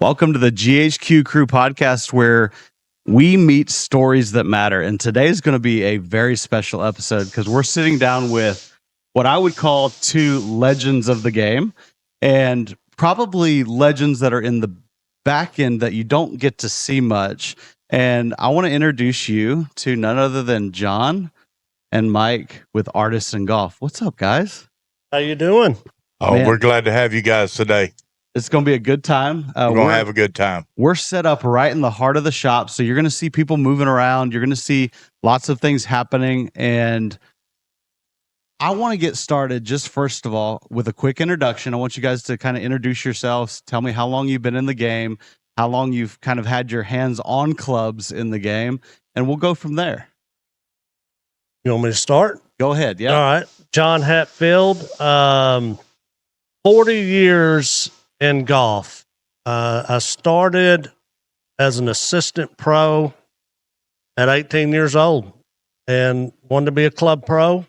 Welcome to the GHQ Crew podcast, where we meet stories that matter. And today is going to be a very special episode because we're sitting down with what I would call two legends of the game, and probably legends that are in the back end that you don't get to see much. And I want to introduce you to none other than John and Mike with Artisan Golf. What's up, guys? How you doing? Oh, Man, we're glad to have you guys today. it's going to be a good time. We're going to have a good time. We're set up right in the heart of the shop. So you're going to see people moving around. You're going to see lots of things happening. And I want to get started just first of all with a quick introduction. I want you guys to kind of introduce yourselves. Tell me how long you've been in the game, how long you've kind of had your hands on clubs in the game, and we'll go from there. You want me to start? Go ahead. Yeah. All right. John Hatfield, 40 years in golf. I started as an assistant pro at 18 years old and wanted to be a club pro.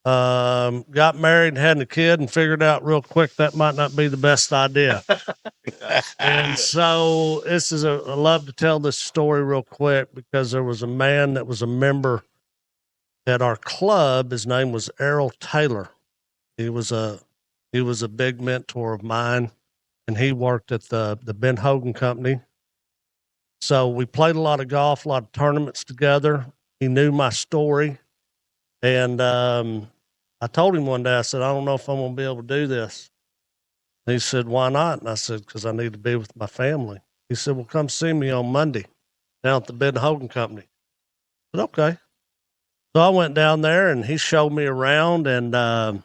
Got married and had a kid and figured out real quick that might not be the best idea. And so I love to tell this story real quick because there was a man that was a member at our club. His name was Errol Taylor. He was a big mentor of mine, and he worked at the Ben Hogan Company. So we played a lot of golf, a lot of tournaments together. He knew my story. And I told him one day, I said, I don't know if I'm going to be able to do this. And he said, why not? And I said, because I need to be with my family. He said, well, come see me on Monday down at the Ben Hogan Company. I said, okay. So I went down there, and he showed me around, and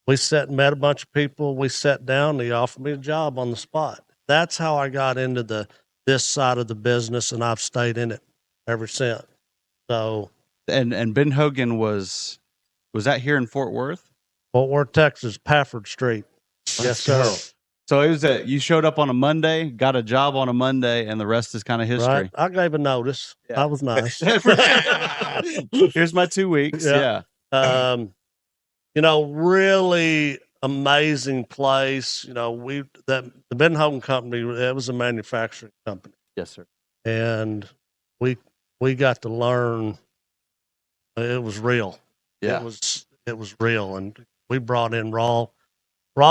we sat and met a bunch of people. We sat down, and he offered me a job on the spot. That's how I got into this side of the business, and I've stayed in it ever since. So, And Ben Hogan was that here in Fort Worth? Fort Worth, Texas, Pafford Street. Yes, sir. So it was you showed up on a Monday, got a job on a Monday, and the rest is kind of history. Right. I gave a notice. Yeah. I was nice. Here's my 2 weeks. Yeah. Really amazing place. The Ben Hogan Company, it was a manufacturing company. Yes, sir. And we got to learn. It was real. Yeah. It was real. And we brought in raw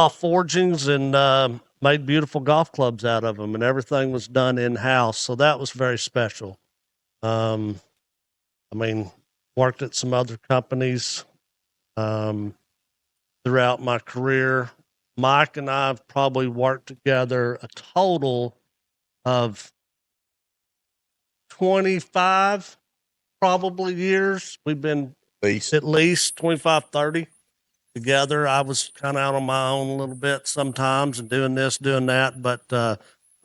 forgings and made beautiful golf clubs out of them, and everything was done in-house. So that was very special. Worked at some other companies throughout my career. Mike and I have probably worked together a total of 25 probably years. We've been at least 25, 30 together. I was kind of out on my own a little bit sometimes and doing this, doing that. But for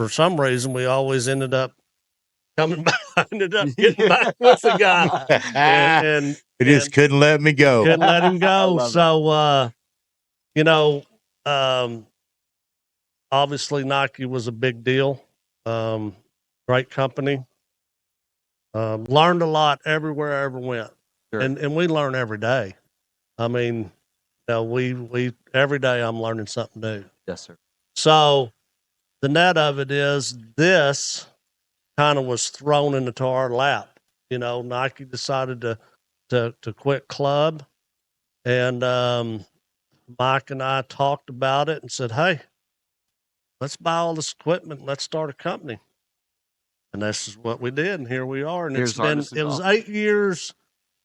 some reason, we always ended up coming back, getting back with the guy. And He just couldn't let me go. couldn't let him go. So, obviously Nike was a big deal. Great company. Learned a lot everywhere I ever went. Sure. And we learn every day. We every day I'm learning something new. Yes, sir. So the net of it is this kind of was thrown into our lap. Nike decided to quit club, and Mike and I talked about it and said, hey, let's buy all this equipment and let's start a company. And this is what we did, and here we are. And it was 8 years.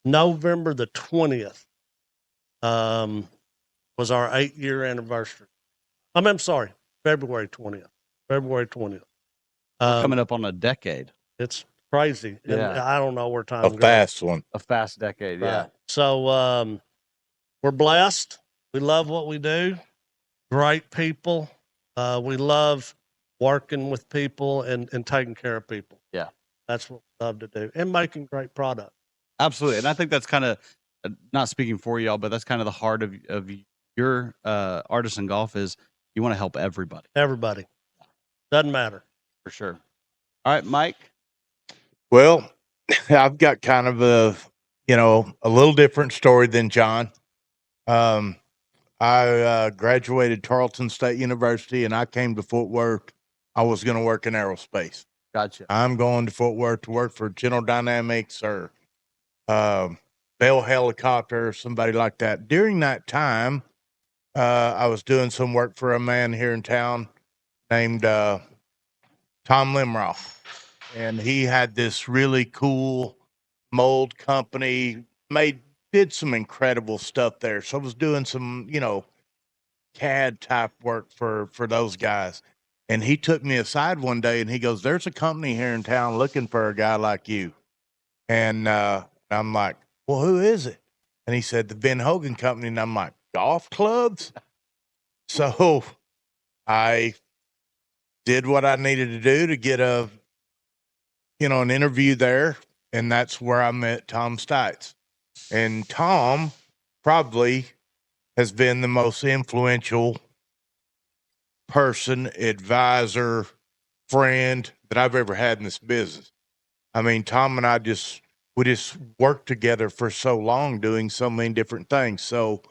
November the 20th was our 8-year anniversary. I'm sorry, February 20th. February 20th. Coming up on a decade. It's crazy. Yeah. And I don't know where time A goes. fast one. A fast decade, yeah. Right. So we're blessed. We love what we do. Great people. We love working with people and taking care of people. Yeah. That's what we love to do. And making great product. Absolutely. And I think that's kind of, not speaking for y'all, but that's kind of the heart of your Artisan Golf is you want to help everybody. Everybody. Doesn't matter. For sure. All right, Mike. Well, I've got kind of a little different story than John. I graduated Tarleton State University, and I came to Fort Worth I was going to work in aerospace. Gotcha. I'm going to Fort Worth to work for General Dynamics or Bell Helicopter or somebody like that. During that time, I was doing some work for a man here in town named Tom Limroff. And he had this really cool mold company, did some incredible stuff there. So I was doing some, CAD type work for those guys. And he took me aside one day and he goes, "There's a company here in town looking for a guy like you." And I'm like, "Well, who is it?" And he said, "The Ben Hogan Company." And I'm like, "Golf clubs?" So I did what I needed to do to get an interview there. And that's where I met Tom Stites. And Tom probably has been the most influential person, advisor, friend that I've ever had in this business. I mean, Tom and I we just worked together for so long doing so many different things. So,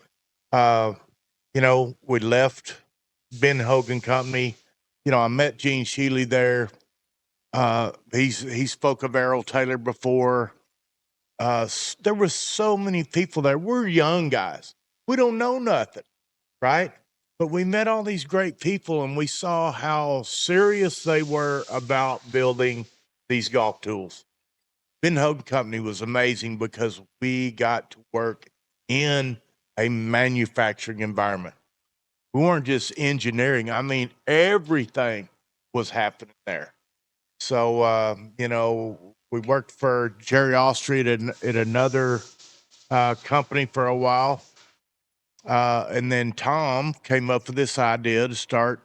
uh, we left Ben Hogan Company. I met Gene Sheely there. He spoke of Errol Taylor before. There was so many people there. We're young guys. We don't know nothing, right? But we met all these great people and we saw how serious they were about building these golf tools. Ben Hogan Company was amazing because we got to work in a manufacturing environment. We weren't just engineering. I mean, everything was happening there. So, we worked for Jerry Austria at another company for a while. And then Tom came up with this idea to start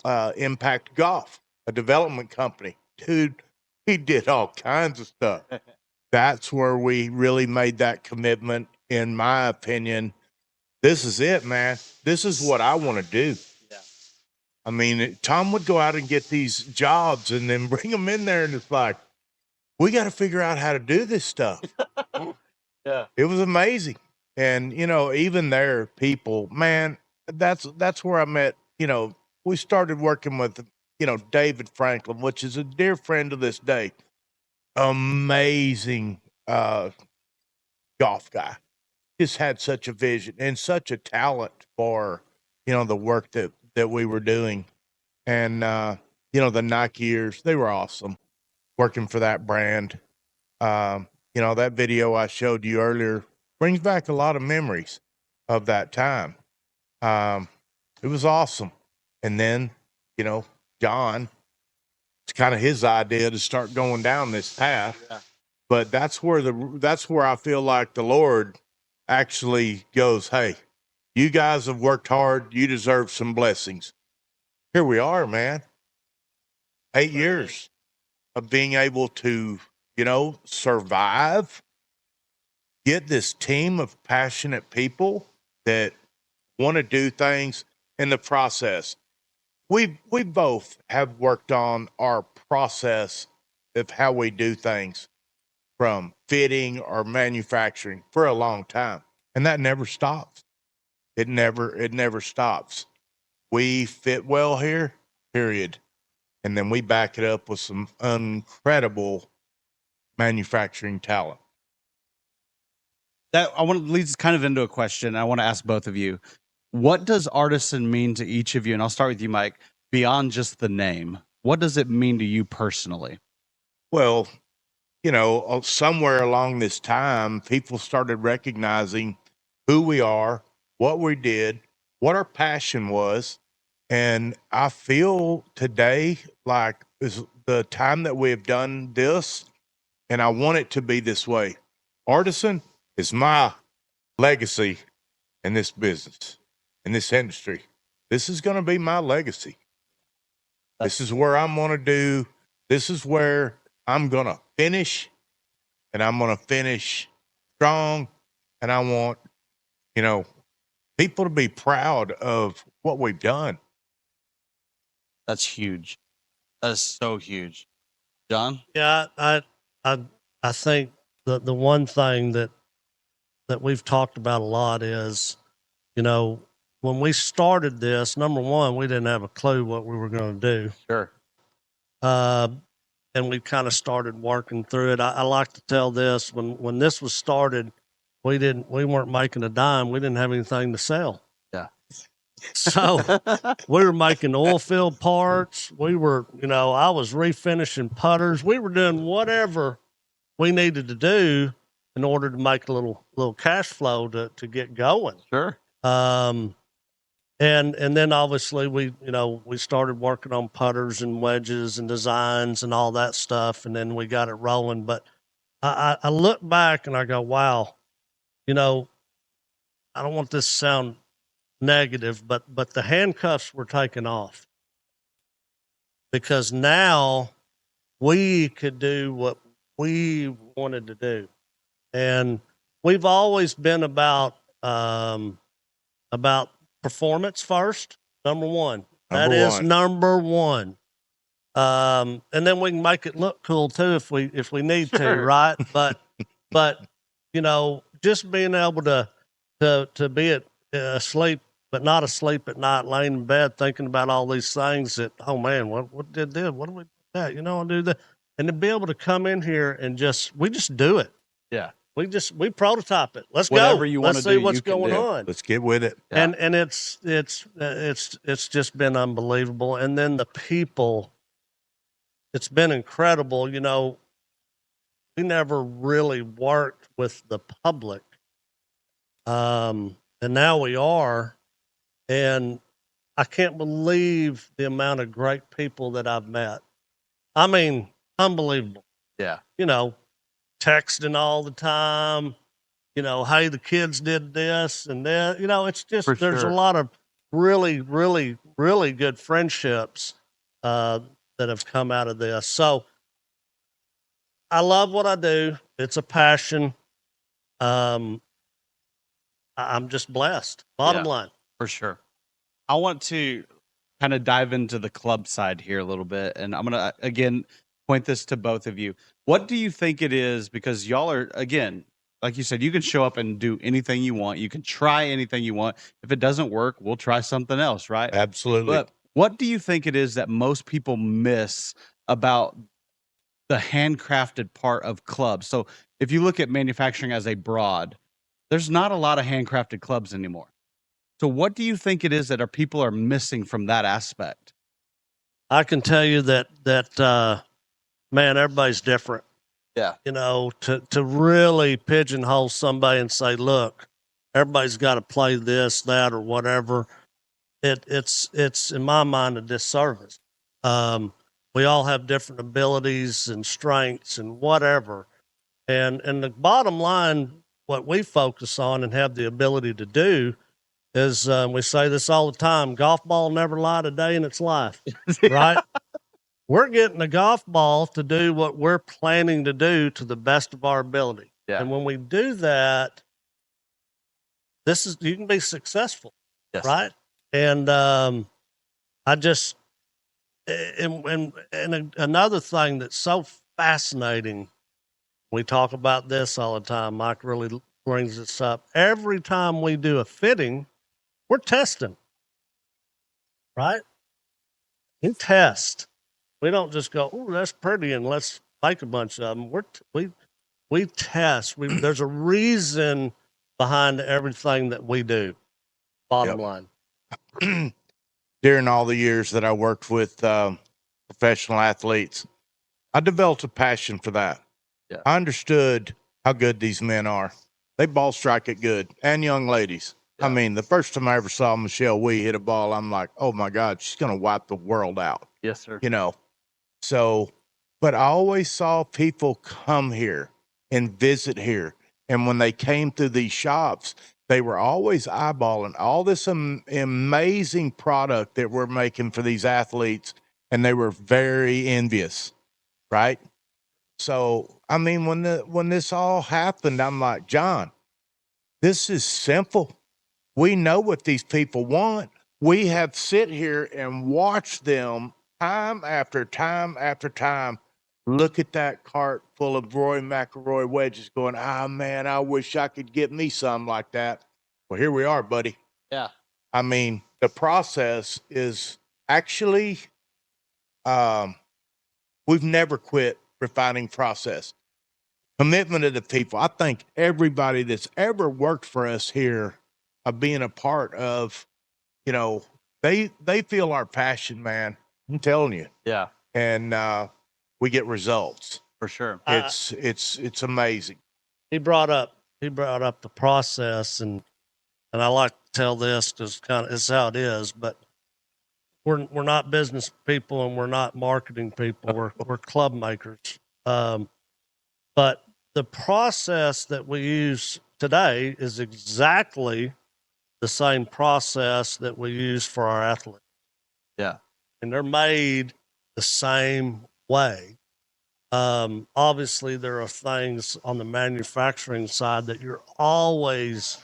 Impact Golf, a development company. Dude, he did all kinds of stuff. That's where we really made that commitment, in my opinion. This is it, man. This is what I want to do. Yeah. I mean, Tom would go out and get these jobs and then bring them in there, and it's like, we got to figure out how to do this stuff. Yeah. It was amazing. And, even there, people, man, that's where I met, we started working with, David Franklin, which is a dear friend to this day. Amazing golf guy. Just had such a vision and such a talent for, the work that we were doing. And the Nike years, they were awesome working for that brand. That video I showed you earlier brings back a lot of memories of that time. It was awesome. And then, John, it's kind of his idea to start going down this path. Yeah. But that's where I feel like the Lord actually goes, "Hey, you guys have worked hard. You deserve some blessings." Here we are, man. 8 years of being able to, survive, get this team of passionate people that want to do things in the process. We both have worked on our process of how we do things, from fitting or manufacturing, for a long time. And that never stops. It never stops. We fit well here, period. And then we back it up with some incredible manufacturing talent. That I want to leads kind of into a question I want to ask both of you. What does Artisan mean to each of you? And I'll start with you, Mike. Beyond just the name, what does it mean to you personally? Well, somewhere along this time, people started recognizing who we are, what we did, what our passion was. And I feel today like is the time that we have done this, and I want it to be this way. Artisan is my legacy in this business, in this industry. This is going to be my legacy. This is where I'm going to do, this is where I'm going to finish, and I'm going to finish strong. And I want, people to be proud of what we've done. That's huge. That is so huge. John? Yeah, I think the one thing that we've talked about a lot is, you know, when we started this, number one, we didn't have a clue what we were going to do. Sure. And we kind of started working through it. I like to tell this, when this was started, we weren't making a dime. We didn't have anything to sell. Yeah. So we were making oil field parts. We were, I was refinishing putters. We were doing whatever we needed to do in order to make a little cash flow to get going. Sure. And then obviously we started working on putters and wedges and designs and all that stuff, and then we got it rolling. But I look back and I go, wow, I don't want this to sound negative, but the handcuffs were taken off, because now we could do what we wanted to do. And we've always been about performance first, number one. That is number one. And then we can make it look cool too if we need to, Sure. right? But just being able to be asleep, but not asleep at night, laying in bed thinking about all these things that, oh man, what did this? What do we do that? I do that. And to be able to come in here and we just do it. Yeah. We prototype it. Let's Whatever go. you wanna Let's see do, what's you can going do. on. Let's get with it. Yeah. And it's just been unbelievable. And then the people, it's been incredible. We never really worked with the public. And now we are. And I can't believe the amount of great people that I've met. I mean, unbelievable. Yeah. Texting all the time, hey, the kids did this and that. It's just, For there's sure. a lot of really, really, really good friendships that have come out of this. So I love what I do. It's a passion. I'm just blessed. Bottom Yeah. line. For sure. I want to kind of dive into the club side here a little bit. And I'm going to, again, point this to both of you. What do you think it is? Because y'all are, again, like you said, you can show up and do anything you want. You can try anything you want. If it doesn't work, we'll try something else, right? Absolutely. But what do you think it is that most people miss about the handcrafted part of clubs? So if you look at manufacturing as a broad, there's not a lot of handcrafted clubs anymore. So what do you think it is that people are missing from that aspect? I can tell you that man, everybody's different. Yeah. To really pigeonhole somebody and say, look, everybody's got to play this, that, or whatever. It's in my mind a disservice. We all have different abilities and strengths and whatever. And the bottom line, what we focus on and have the ability to do is, we say this all the time: golf ball never lied a day in its life, right? We're getting a golf ball to do what we're planning to do to the best of our ability. Yeah. And when we do that, you can be successful. Yes. Right. And, I just, and another thing that's so fascinating, we talk about this all the time. Mike really brings this up. Every time we do a fitting, we're testing, right? We test. We don't just go, oh, that's pretty, and let's make a bunch of them. We test. There's a reason behind everything that we do. Bottom line. During all the years that I worked with professional athletes, I developed a passion for that. Yeah. I understood how good these men are. They ball strike it good, and young ladies. Yeah. I mean, the first time I ever saw Michelle Wee hit a ball, I'm like, oh my God, she's going to wipe the world out. Yes, sir. So, but I always saw people come here and visit here. And when they came through these shops, they were always eyeballing all this amazing product that we're making for these athletes. And they were very envious, right? So, I mean, when this all happened, I'm like, John, this is simple. We know what these people want. We have sit here and watched them time after time after time. Look at that cart full of Roy McIlroy wedges going, man, I wish I could get me some like that. Well, here we are, buddy. Yeah. I mean, the process is actually, we've never quit refining process. Commitment of the people. I think everybody that's ever worked for us here, being a part of, you know, they feel our passion, man. I'm telling you. Yeah, And we get results. for sure. It's amazing. He brought up the process, and I like to tell this because kind of it's how it is. But we're not business people and we're not marketing people. We're club makers. But the process that we use today is exactly the same process that we use for our athletes, Yeah, and they're made the same way. Obviously, there are things on the manufacturing side that you're always,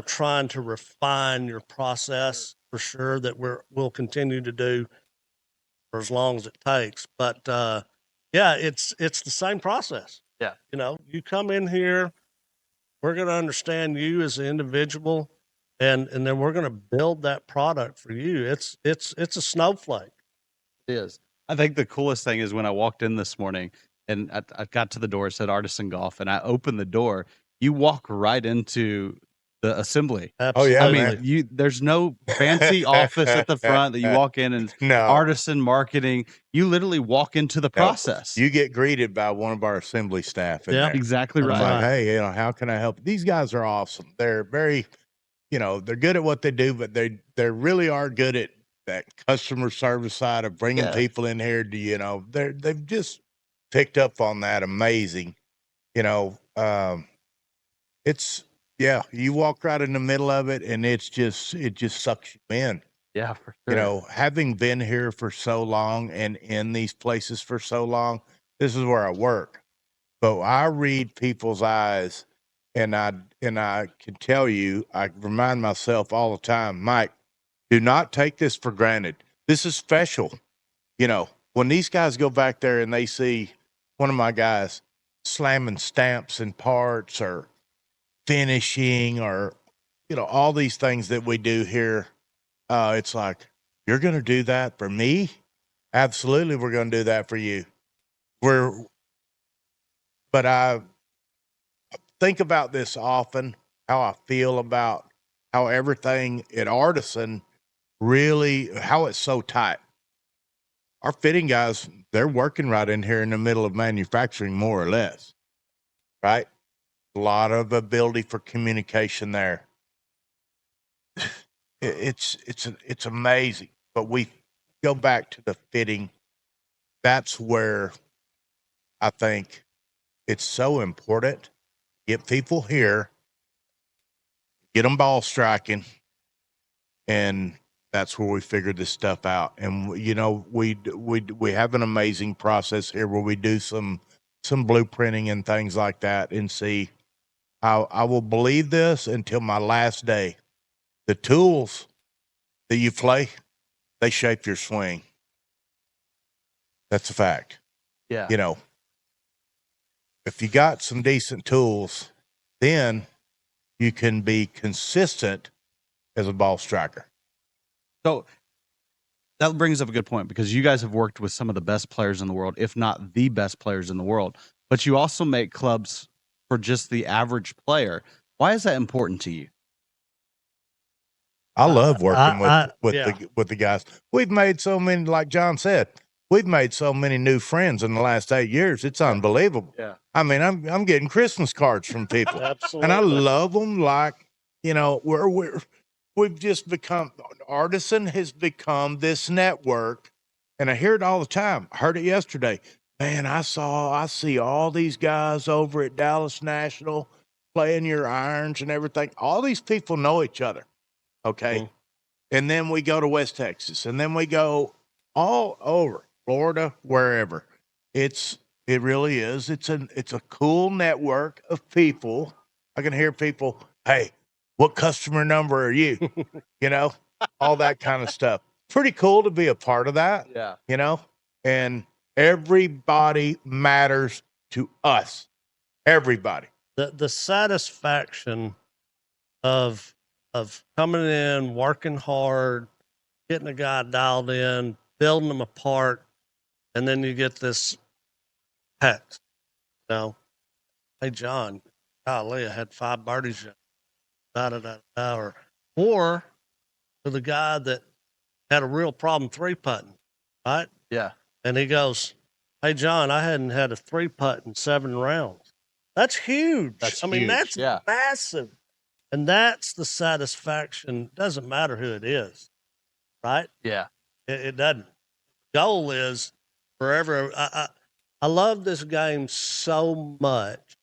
trying to refine your process for sure that we'll continue to do for as long as it takes. But yeah, it's the same process. yeah. You come in here, we're going to understand you as an individual, and then we're going to build that product for you. It's a snowflake. It is. I think the coolest thing is when I walked in this morning and I got to the door, it said Artisan Golf, and I opened the door. You walk right into the assembly. Oh, yeah, I mean, Absolutely. there's no fancy office at the front that you walk in and it's No. Artisan marketing. You literally walk into the No. process. You get greeted by one of our assembly staff in Yeah. there. Exactly That's right. I'm like, right. hey, how can I help? These guys are awesome. They're very, they're good at what they do, but they really are good at that customer service side of bringing Yeah. people in here. They've just picked up on that. Amazing. You know, it's yeah. You walk right in the middle of it, and it just sucks you in. Yeah, for sure. Having been here for so long and in these places for so long, this is where I work. But I read people's eyes, and I can tell you, I remind myself all the time, Mike, do not take this for granted. This is special. When these guys go back there and they see one of my guys slamming stamps and parts or finishing or all these things that we do here, it's like, you're going to do that for me? Absolutely, we're going to do that for you. But I think about this often, how I feel about how everything at Artisan really, how it's so tight. Our fitting guys, they're working right in here in the middle of manufacturing, more or less, right? A lot of ability for communication there. It's amazing. But we go back to the fitting. That's where I think it's so important. Get people here, get them ball striking, and that's where we figured this stuff out. And we have an amazing process here where we do some blueprinting and things like that, and see. I will believe this until my last day. The tools that you play, they shape your swing. That's a fact. Yeah. If you got some decent tools, then you can be consistent as a ball striker. So that brings up a good point because you guys have worked with some of the best players in the world, if not the best players in the world. But you also make clubs for just the average player. Why is that important to you? I love working with yeah. the guys. We've made so many, like John said, we've made so many new friends in the last 8 years. It's unbelievable. Yeah. I mean, I'm getting Christmas cards from people, Absolutely. and I love them. Like, we've just become, Artisan has become this network, and I hear it all the time. I heard it yesterday. Man, I see all these guys over at Dallas National playing your irons and everything. All these people know each other. Okay. Mhm. And then we go to West Texas, and then we go all over Florida, wherever. It really is. It's a cool network of people. I can hear people, hey, what customer number are you? All that kind of stuff. Pretty cool to be a part of that. Yeah. And everybody matters to us. Everybody. The satisfaction of of coming in, working hard, getting a guy dialed in, building them apart, and then you get this text, you know, hey John, golly, I had 5 birdies, da da da da, or to the guy that had a real problem 3-putting, right? Yeah. And he goes, hey John, I hadn't had a 3-putt in 7 rounds. That's huge. That's I mean, huge. that's Yeah. massive. And that's the satisfaction. Doesn't matter who it is, right? Yeah. It doesn't. Goal is forever. I love this game so much,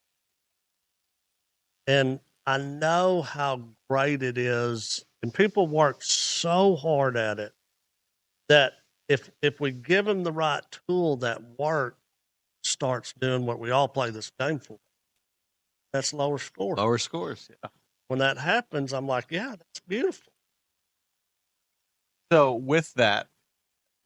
and I know how great it is, and people work so hard at it that if we give them the right tool, that work starts doing what we all play this game for. That's lower score. Lower scores. Yeah. When that happens, I'm like, yeah, that's beautiful. So with that,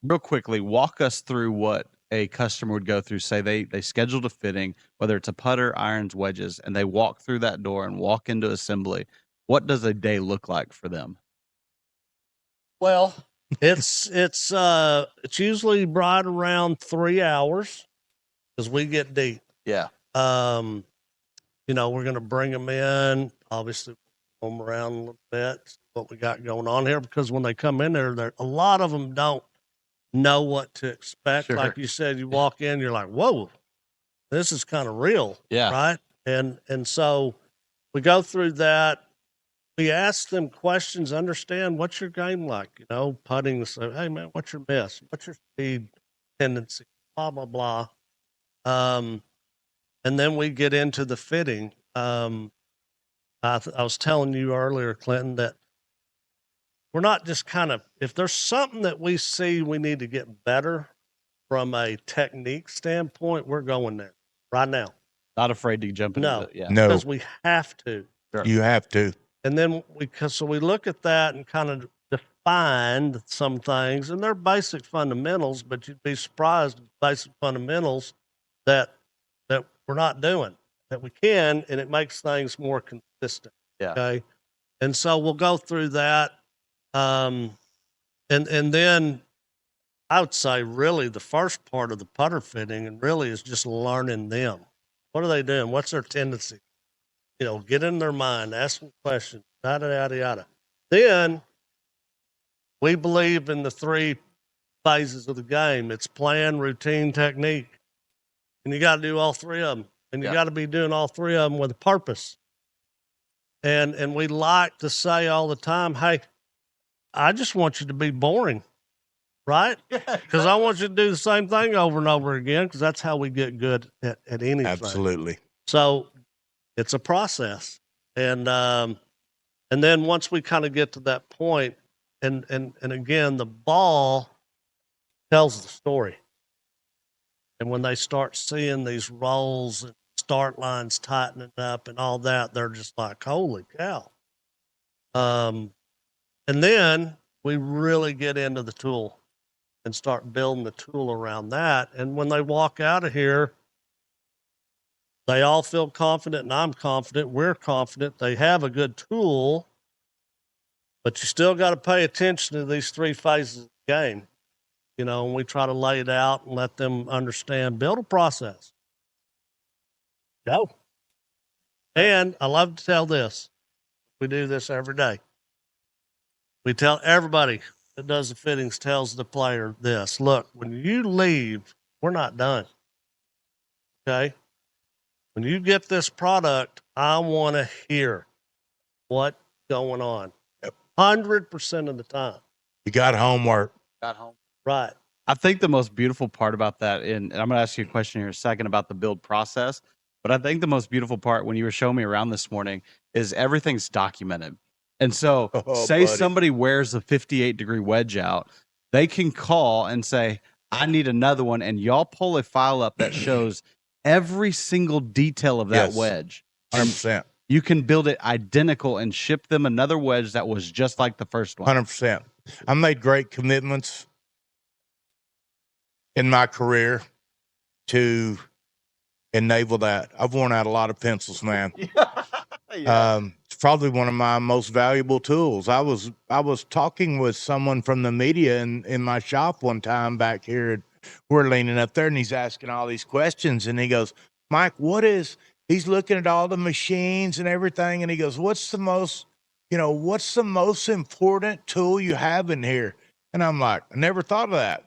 real quickly, walk us through what a customer would go through. Say they scheduled a fitting, whether it's a putter, irons, wedges, and they walk through that door and walk into assembly. What does a day look like for them? Well, it's usually right around 3 hours because we get deep. Yeah. You know, we're going to bring them in, obviously, roam them around a little bit, what we got going on here, because when they come in there, a lot of them don't know what to expect. Sure. Like you said, you walk in, you're like, whoa, this is kind of real. Yeah. Right. And so we go through that. We ask them questions, understand what's your game like, you know, putting, say, hey man, what's your miss? What's your speed tendency? Blah, blah, blah. And then we get into the fitting. I was telling you earlier, Clinton, that we're not just kind of, if there's something that we see we need to get better from a technique standpoint, we're going there right now. Not afraid to jump into No, it. Yeah. No, because we have to. Sure. you have to. And then so we look at that and kind of define some things, and they're basic fundamentals, but you'd be surprised at basic fundamentals that we're not doing, that we can, and it makes things more consistent. Yeah. Okay. And so we'll go through that. And then I would say really the first part of the putter fitting and really is just learning them. What are they doing? What's their tendency? You know, get in their mind, ask them questions, yada, yada, yada. Then we believe in the 3 phases of the game. It's plan, routine, technique. And you got to do all 3 of them. And you got to be doing all 3 of them with a purpose. And we like to say all the time, hey, I just want you to be boring, right? Because I want you to do the same thing over and over again, because that's how we get good at anything. Absolutely. So it's a process. And then once we kind of get to that point, and again, the ball tells the story. And when they start seeing these rolls and start lines tightening up and all that, they're just like, holy cow. And then we really get into the tool and start building the tool around that. And when they walk out of here, they all feel confident, and I'm confident. We're confident. They have a good tool, but you still got to pay attention to these 3 phases of the game. You know, and we try to lay it out and let them understand, build a process. Go. And I love to tell this. We do this every day. We tell everybody that does the fittings, tells the player this. Look, when you leave, we're not done. Okay? When you get this product, I want to hear what's going on. 100% of the time. You got homework. Got home. Right. I think the most beautiful part about that, and I'm going to ask you a question here in a second about the build process, but I think the most beautiful part when you were showing me around this morning is everything's documented. And so say buddy. somebody wears a 58-degree wedge out, they can call and say, I need another one. And y'all pull a file up that shows every single detail of that Yes. wedge. And 100%. you can build it identical and ship them another wedge that was just like the first one. 100%. I made great commitments in my career to enable that. I've worn out a lot of pencils, man. Yeah. As probably one of my most valuable tools. I was talking with someone from the media in my shop one time back here. And we're leaning up there, and he's asking all these questions, and he goes, "Mike, he's looking at all the machines and everything, and he goes, what's the most important tool you have in here?" And I'm like, I never thought of that.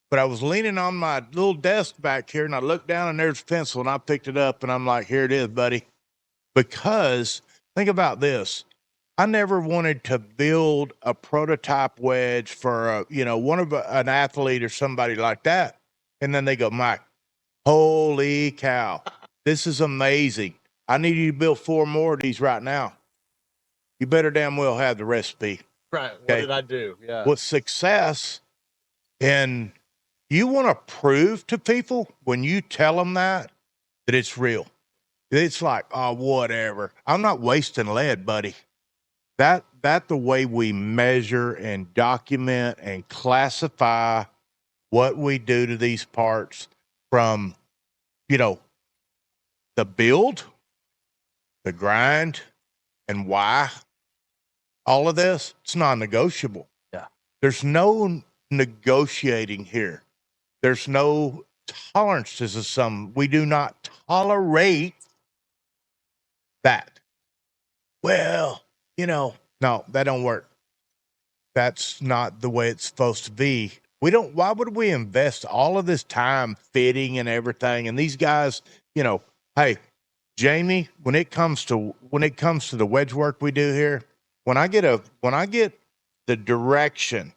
But I was leaning on my little desk back here, and I looked down, and there's a pencil, and I picked it up, and I'm like, here it is, buddy. Because think about this. I never wanted to build a prototype wedge for an athlete or somebody like that. And then they go, "Mike, holy cow, this is amazing. I need you to build 4 more of these right now." You better damn well have the recipe. Right. What Okay. did I do? Yeah. With success, and you want to prove to people when you tell them that it's real. It's like, oh, whatever. I'm not wasting lead, buddy. That the way we measure and document and classify what we do to these parts, from, the build, the grind, and why, all of this, it's non-negotiable. Yeah. There's no negotiating here. There's no tolerances of some. We do not tolerate that. Well, no, that don't work. That's not the way it's supposed to be. Why would we invest all of this time fitting and everything? And these guys, hey, Jamie, when it comes to the wedge work we do here, when I get the direction,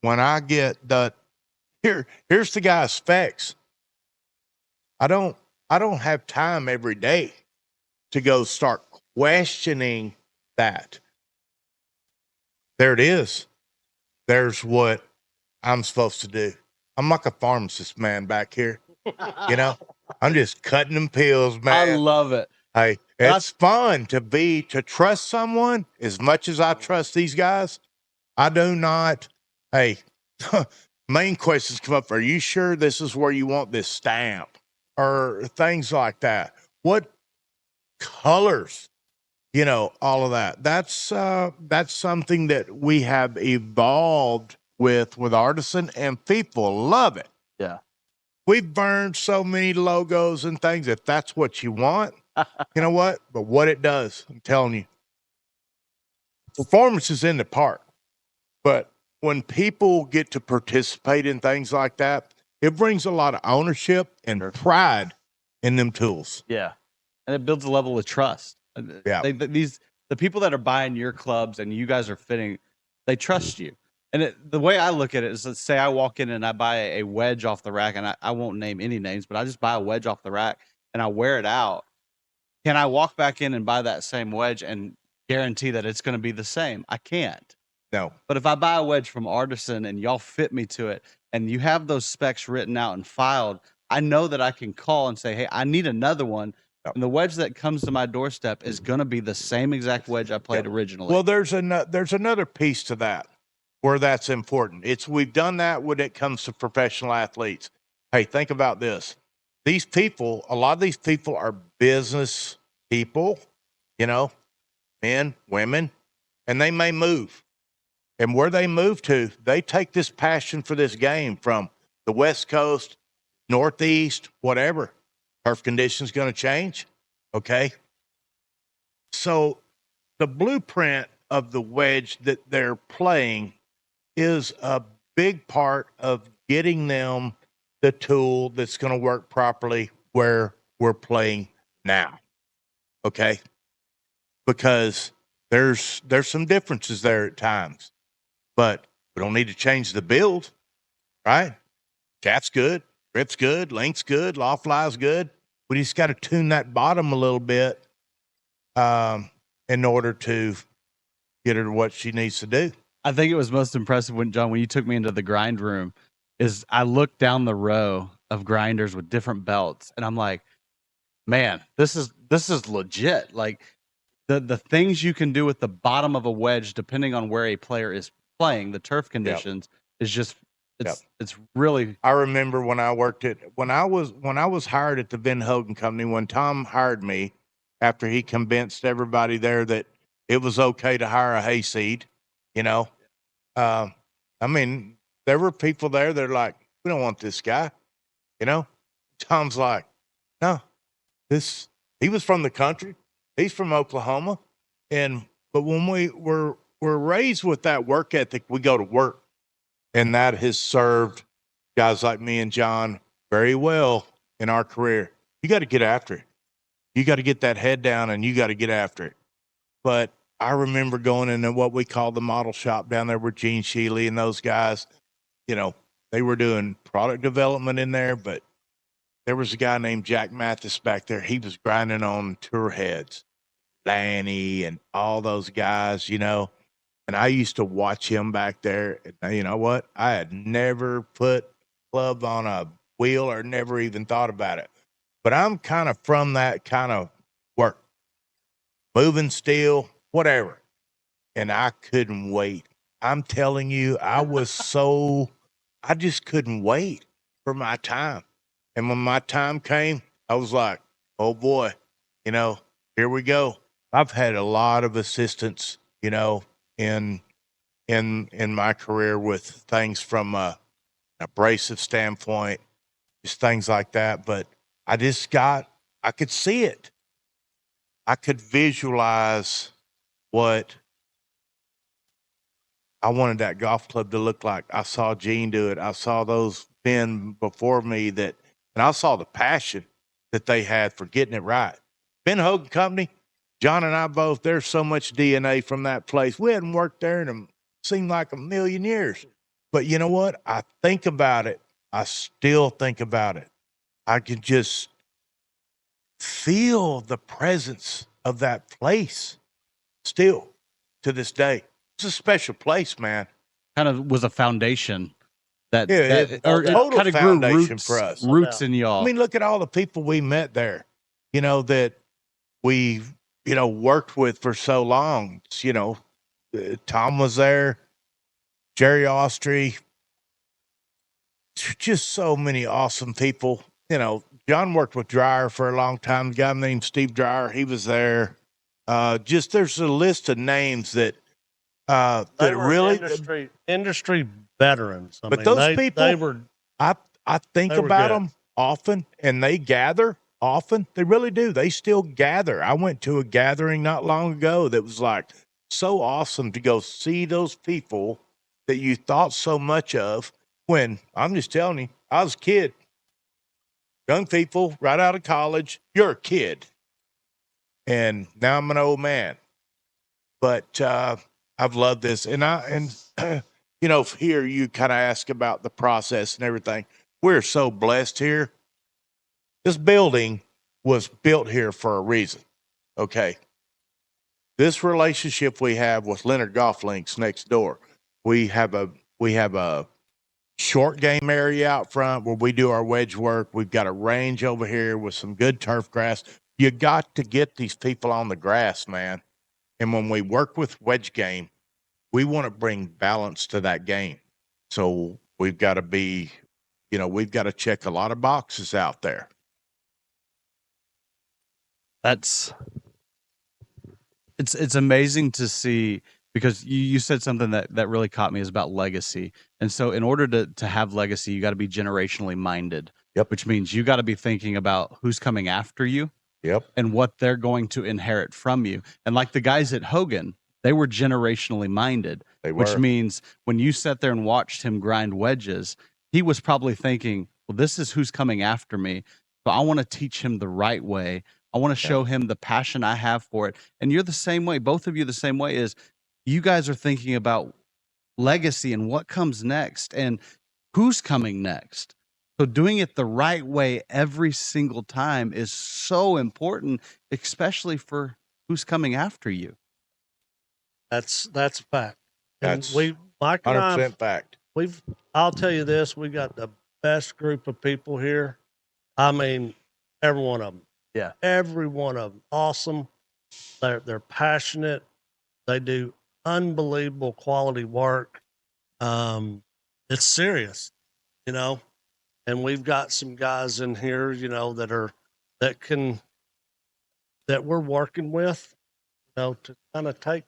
when I get here's the guy's specs. I don't have time every day to go start questioning that. There it is. There's what I'm supposed to do. I'm like a pharmacist, man, back here. I'm just cutting them pills, man. I love it. Hey, it's fun to trust someone as much as I trust these guys. I do not. Hey, main questions come up. Are you sure this is where you want this stamp? Or things like that. What colors? All of that. That's something that we have evolved with Artisan, and people love it. Yeah. We've burned so many logos and things. If that's what you want, you know what? But what it does, I'm telling you, performance is in the part. But when people get to participate in things like that, it brings a lot of ownership and pride in them tools. Yeah. And it builds a level of trust. Yeah. The people that are buying your clubs and you guys are fitting, they trust you. And the way I look at it is, let's say I walk in and I buy a wedge off the rack, and I won't name any names, but I just buy a wedge off the rack and I wear it out. Can I walk back in and buy that same wedge and guarantee that it's going to be the same? I can't. No. But if I buy a wedge from Artisan and y'all fit me to it, and you have those specs written out and filed, I know that I can call and say, hey, I need another one. And the wedge that comes to my doorstep is going to be the same exact wedge I played originally. Well, there's another piece to that where that's important. We've done that when it comes to professional athletes. Hey, think about this. A lot of these people are business people, men, women, and they may move. And where they move to, they take this passion for this game from the West Coast, Northeast, whatever. Turf conditions going to change. Okay. So the blueprint of the wedge that they're playing is a big part of getting them the tool that's going to work properly where we're playing now. Okay. Because there's some differences there at times, but we don't need to change the build, right? Shaft's good, grip's good, length's good, loft lie's good. We just got to tune that bottom a little bit in order to get her to what she needs to do. I think it was most impressive when you took me into the grind room, is I looked down the row of grinders with different belts, and I'm like, man, this is legit. Like the things you can do with the bottom of a wedge, depending on where a player is playing, the turf conditions is just it's really. I remember when I was hired at the Van Hogan Company, when Tom hired me after he convinced everybody there that it was okay to hire a hayseed, you know. Um, I mean, there were people there that are like, we don't want this guy, you know. Tom's like, no, he was from the country. He's from Oklahoma. But when we're raised with that work ethic, we go to work. And that has served guys like me and John very well in our career. You got to get after it. You got to get that head down and you got to get after it. But I remember going into what we call the model shop down there with Gene Sheely and those guys. You know, they were doing product development in there, but there was a guy named Jack Mathis back there. He was grinding on tour heads, Lanny and all those guys, you know. And I used to watch him back there. And you know what? I had never put club on a wheel or never even thought about it. But I'm kind of from that kind of work, moving steel, whatever. And I couldn't wait. I'm telling you, I just couldn't wait for my time. And when my time came, I was like, oh boy, you know, here we go. I've had a lot of assistance, you know, in my career with things from a abrasive standpoint, just things like that. But I could see it. I could visualize what I wanted that golf club to look like. I saw Gene do it. I saw those men before me and I saw the passion that they had for getting it right. Ben Hogan Company, John and I both, there's so much DNA from that place. We hadn't worked there in seemed like a million years. But you know what? I think about it. I still think about it. I can just feel the presence of that place still to this day. It's a special place, man. Kind of was a foundation that, Yeah, or total it kind of grew foundation for us. roots in I y'all. mean, look at all the people we met there, you know, that we, you know, worked with for so long. You know, Tom was there, Jerry Austry, just so many awesome people. You know, John worked with Dreyer for a long time. A guy named Steve Dreyer, he was there. Just there's a list of names that They that were really. industry veterans. I But mean, those they people, were I I think they were about good. them often, and they gather often. They really do. They still gather. I went to a gathering not long ago that was like so awesome to go see those people that you thought so much of. When I'm just telling you, I was a kid, young people right out of college. You're a kid, and now I'm an old man. But I've loved this, and you know, here you kind of ask about the process and everything. We're so blessed here. This building was built here for a reason. Okay. This relationship we have with Leonard Golf Links next door. We have a short game area out front where we do our wedge work. We've got a range over here with some good turf grass. You got to get these people on the grass, man. And when we work with wedge game, we want to bring balance to that game. So we've got to be, you know, we've got to check a lot of boxes out there. That's it's amazing to see, because you said something that really caught me, is about legacy. And so in order to have legacy, you got to be generationally minded. Yep. Which means you got to be thinking about who's coming after you. Yep. And what they're going to inherit from you. And like the guys at Hogan, they were generationally minded. They Which were. means when you sat there and watched him grind wedges, he was probably thinking, well, this is who's coming after me. So I want to teach him the right way. I want to show him the passion I have for it. And you're the same way. Both of you the same way. Is you guys are thinking about legacy and what comes next and who's coming next. So doing it the right way every single time is so important, especially for who's coming after you. That's a fact. And That's Mike and I, 100% fact. I'll tell you this, we got the best group of people here. I mean, every one of them. Yeah. Every one of them. Awesome. They're passionate. They do unbelievable quality work. It's serious, you know. And we've got some guys in here, you know, that we're working with. to kind of take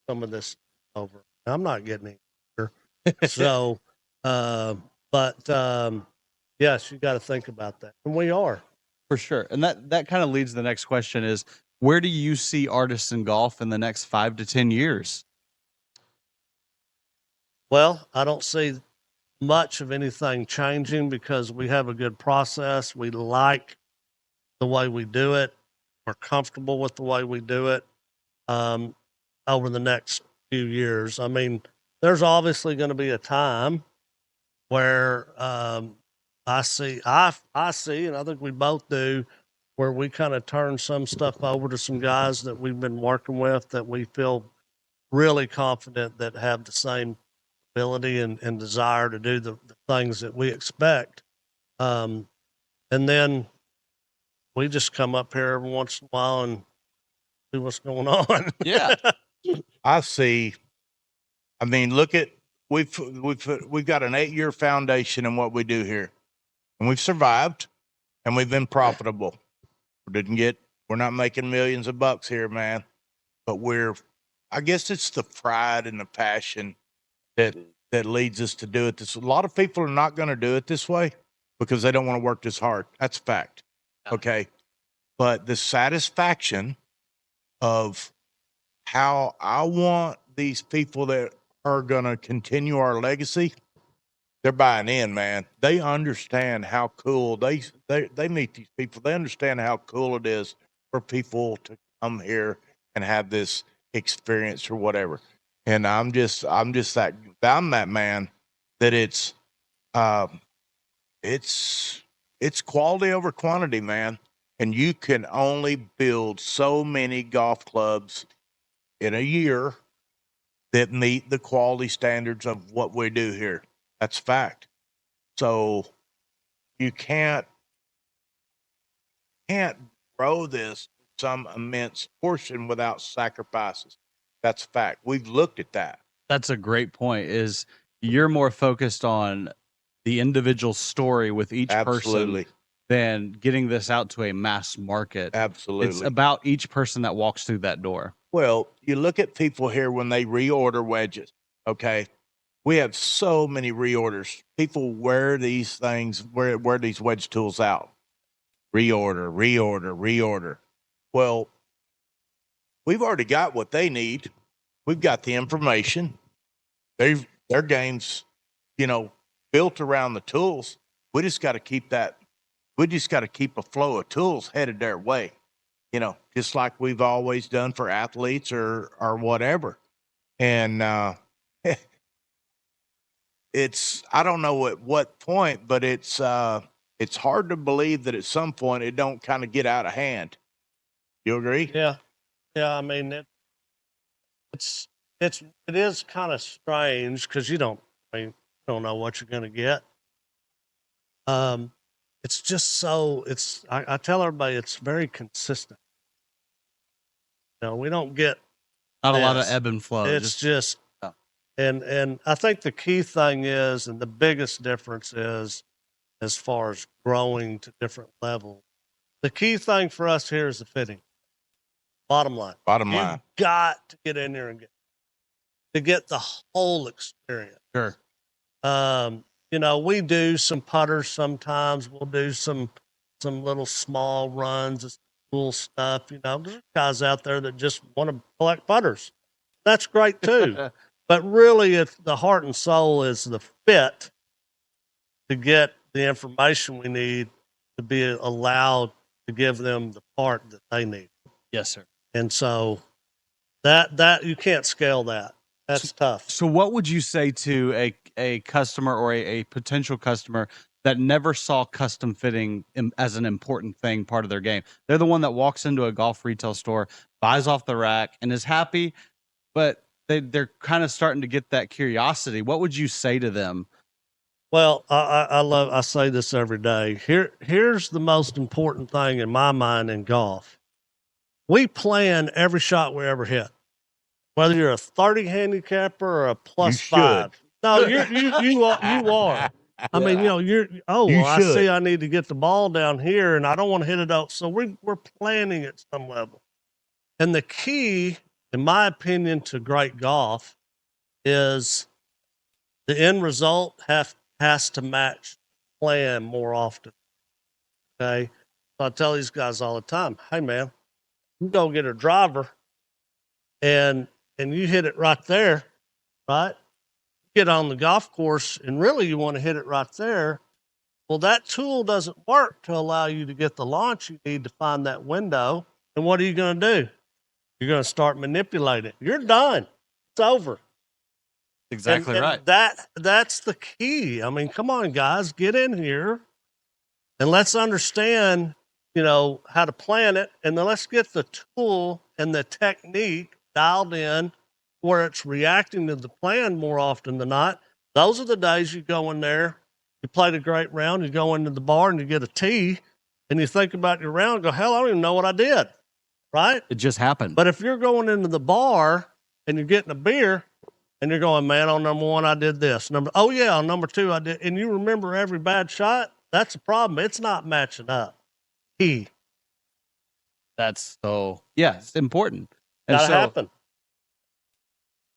some of this over. I'm not getting any younger. So, but yes, you got to think about that. And we are. For sure. And that kind of leads to the next question is, where do you see Artisan Golf in the next 5 to 10 years? Well, I don't see much of anything changing because we have a good process. We like the way we do it. We're comfortable with the way we do it over the next few years. I mean, there's obviously going to be a time where I see, and I think we both do, where we kind of turn some stuff over to some guys that we've been working with that we feel really confident that have the same ability and desire to do the things that we expect. And then we just come up here every once in a while and see what's going on. Yeah. I see. I mean, look at we've got an 8-year foundation in what we do here, and we've survived, and we've been profitable. We're not making millions of bucks here, man, but I guess it's the pride and the passion that leads us to do it. A lot of people are not going to do it this way because they don't want to work this hard. That's a fact. Okay. But the satisfaction of how I want these people that are going to continue our legacy, they're buying in, man. They understand how cool they meet these people. They understand how cool it is for people to come here and have this experience or whatever. And I'm that man that it's quality over quantity, man. And you can only build so many golf clubs in a year that meet the quality standards of what we do here. That's fact. So you can't grow this some immense portion without sacrifices. That's fact. We've looked at that. That's a great point. Is you're more focused on the individual story with each Absolutely. person than getting this out to a mass market. Absolutely. It's about each person that walks through that door. Well, you look at people here when they reorder wedges, okay? We have so many reorders. People wear these things, wear these wedge tools out. Reorder. Well, we've already got what they need. We've got the information. Their game's, built around the tools. We just got to keep a flow of tools headed their way. Just like we've always done for athletes or whatever. And I don't know at what point, but it's hard to believe that at some point it don't kind of get out of hand. You agree? Yeah. I mean, it is kind of strange because you don't know what you're going to get. It's just I tell everybody it's very consistent. We don't get Not a lot of ebb and flow. It's just and I think the key thing is, and the biggest difference is, as far as growing to different levels, the key thing for us here is the fitting. Bottom line. You've got to get in there and get the whole experience. Sure. We do some putters sometimes. We'll do some little small runs of cool stuff. There's guys out there that just want to collect putters. That's great too. But really, if the heart and soul is the fit to get the information we need to be allowed to give them the part that they need. Yes, sir. And so that you can't scale that. That's tough. So what would you say to a customer or a potential customer that never saw custom fitting as an important thing, part of their game? They're the one that walks into a golf retail store, buys off the rack, and is happy, but they're kind of starting to get that curiosity. What would you say to them? Well, I say this every day. Here's the most important thing in my mind in golf. We plan every shot we ever hit. Whether you're a 30 handicapper or a plus 5. No, you are. I mean, I see I need to get the ball down here and I don't want to hit it out. So we're planning at some level. And the key in my opinion, to great golf is the end result has to match plan more often. Okay. So I tell these guys all the time, hey man, you go get a driver and you hit it right there, right? Get on the golf course and really you want to hit it right there. Well, that tool doesn't work to allow you to get the launch you need to find that window. And what are you going to do? You're going to start manipulating it. You're done. It's over. Exactly right. That's the key. I mean, come on, guys, get in here and let's understand, how to plan it. And then let's get the tool and the technique dialed in where it's reacting to the plan more often than not. Those are the days you go in there, you played a great round, you go into the bar and you get a tee and you think about your round and go, hell, I don't even know what I did. Right? It just happened. But if you're going into the bar and you're getting a beer and you're going, man, on number one, I did this. Oh yeah, on number two, I did. And you remember every bad shot, that's a problem. It's not matching up. Key. That's it's important. And Gotta so happen.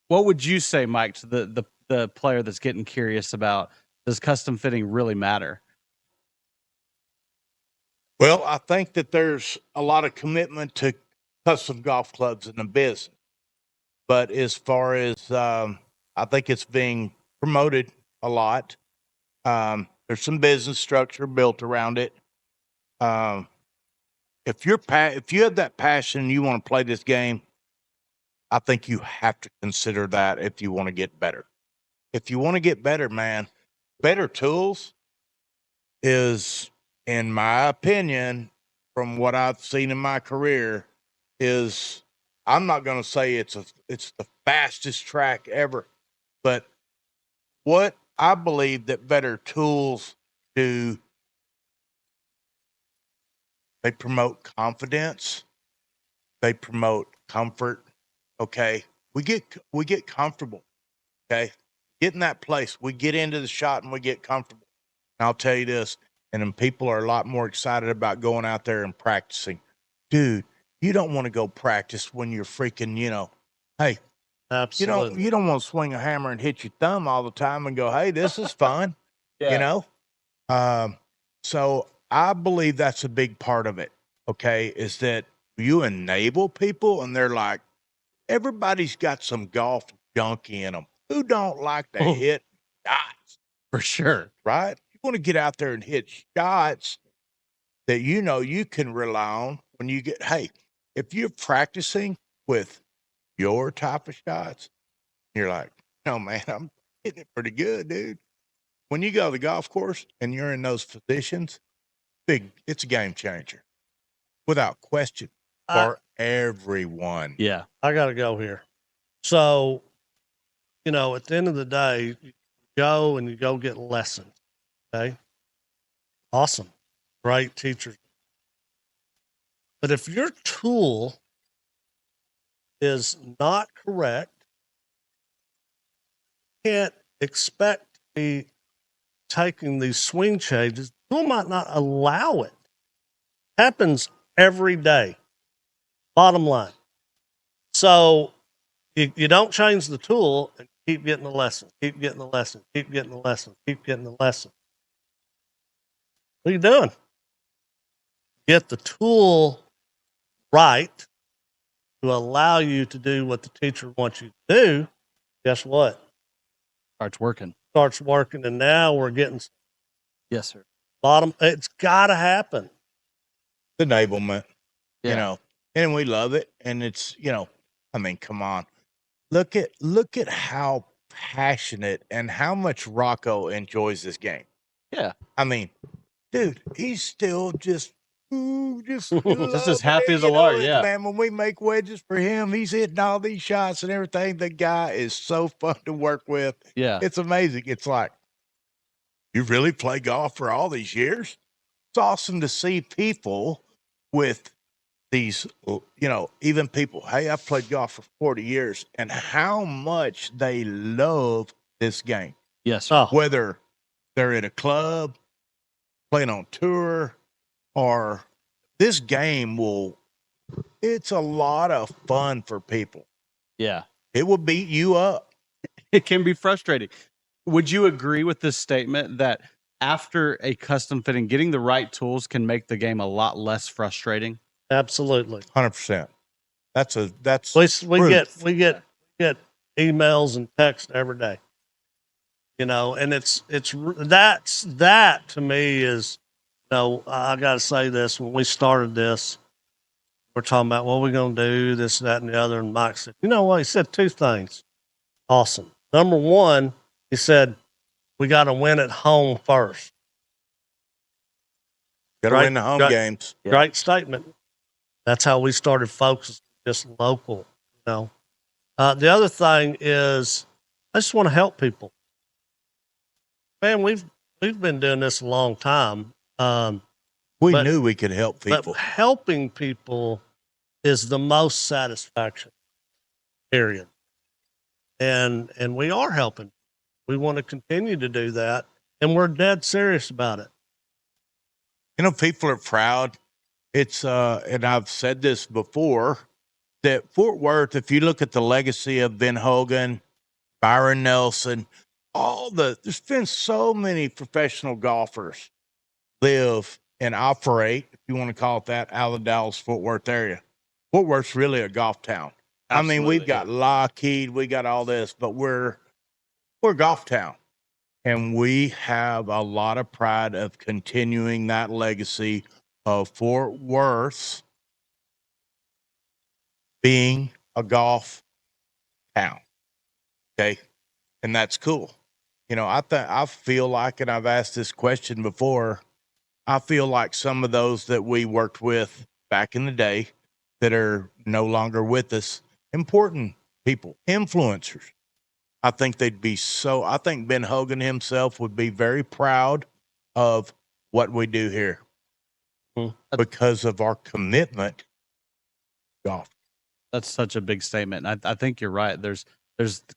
what would you say, Mike, to the player that's getting curious about, does custom fitting really matter? Well, I think that there's a lot of commitment to custom golf clubs in the business. But as far as I think it's being promoted a lot. There's some business structure built around it. If you have that passion and you want to play this game, I think you have to consider that if you want to get better. If you want to get better, man, better tools is, in my opinion, from what I've seen in my career, is, I'm not going to say it's the fastest track ever, but what I believe that better tools do, they promote confidence, they promote comfort. Okay, we get comfortable. Okay, get in that place, we get into the shot and we get comfortable. And I'll tell you this, and then people are a lot more excited about going out there and practicing. Dude, you don't want to go practice when you're freaking, hey, Absolutely. you don't want to swing a hammer and hit your thumb all the time and go, hey, this is fun. Yeah. You know? So I believe that's a big part of it. Okay, is that you enable people and they're like, everybody's got some golf junk in them. Who don't like to hit shots? For sure. Right? You want to get out there and hit shots that you can rely on when you get, hey, if you're practicing with your type of shots, you're like, no, man, I'm hitting it pretty good, dude. When you go to the golf course and you're in those positions, it's a game changer without question for everyone. Yeah. I got to go here. So, at the end of the day, you go and you go get lessons. Okay. Awesome. Great teachers. But if your tool is not correct, you can't expect to be taking these swing changes. The tool might not allow it. Happens every day. Bottom line. So you don't change the tool and keep getting the lesson, keep getting the lesson, keep getting the lesson, keep getting the lesson. What are you doing? Get the tool right to allow you to do what the teacher wants you to do. Guess what? Starts working. Starts working, and now we're getting Yes, sir. bottom. It's got to happen. Enablement, Yeah. and we love it. And it's, I mean, come on, look at how passionate and how much Rocco enjoys this game. Yeah. I mean, dude, he's still just Just as loving happy it, as a lark. Yeah. man. When we make wedges for him, he's hitting all these shots and everything. The guy is so fun to work with. Yeah. It's amazing. It's like, you really play golf for all these years? It's awesome to see people with these, even people, hey, I've played golf for 40 years, and how much they love this game. Yes, sir. Oh, Whether they're at a club, playing on tour, or this game it's a lot of fun for people. Yeah. It will beat you up. It can be frustrating. Would you agree with this statement that after a custom fitting, getting the right tools can make the game a lot less frustrating? Absolutely. 100%. That's We truth. get emails and text every day. You know, and that to me is, you know, I got to say this. When we started this, we're talking about what we're going to do, this, that, and the other. And Mike said, you know what? He said two things. Awesome. Number one, he said, we got to win at home first. Got to Right, win the home right. games. Yeah. Great statement. That's how we started focusing just local, you know. The other thing is, I just want to help people. Man, we've been doing this a long time. We But- knew we could help people. But helping people is the most satisfaction. Period. And we are helping. We want to continue to do that, and we're dead serious about it. You know, people are proud. It's and I've said this before, that Fort Worth, if you look at the legacy of Ben Hogan, Byron Nelson, there's been so many professional golfers live and operate, if you want to call it that, out of the Dallas Fort Worth area. Fort Worth's really a golf town. I mean, we've got Lockheed, we got all this, but we're a golf town. And we have a lot of pride of continuing that legacy of Fort Worth being a golf town. Okay. And that's cool. You know, I feel like, and I've asked this question before, I feel like some of those that we worked with back in the day that are no longer with us, important people, influencers. I think I think Ben Hogan himself would be very proud of what we do here because of our commitment to golf. That's such a big statement. I think you're right. There's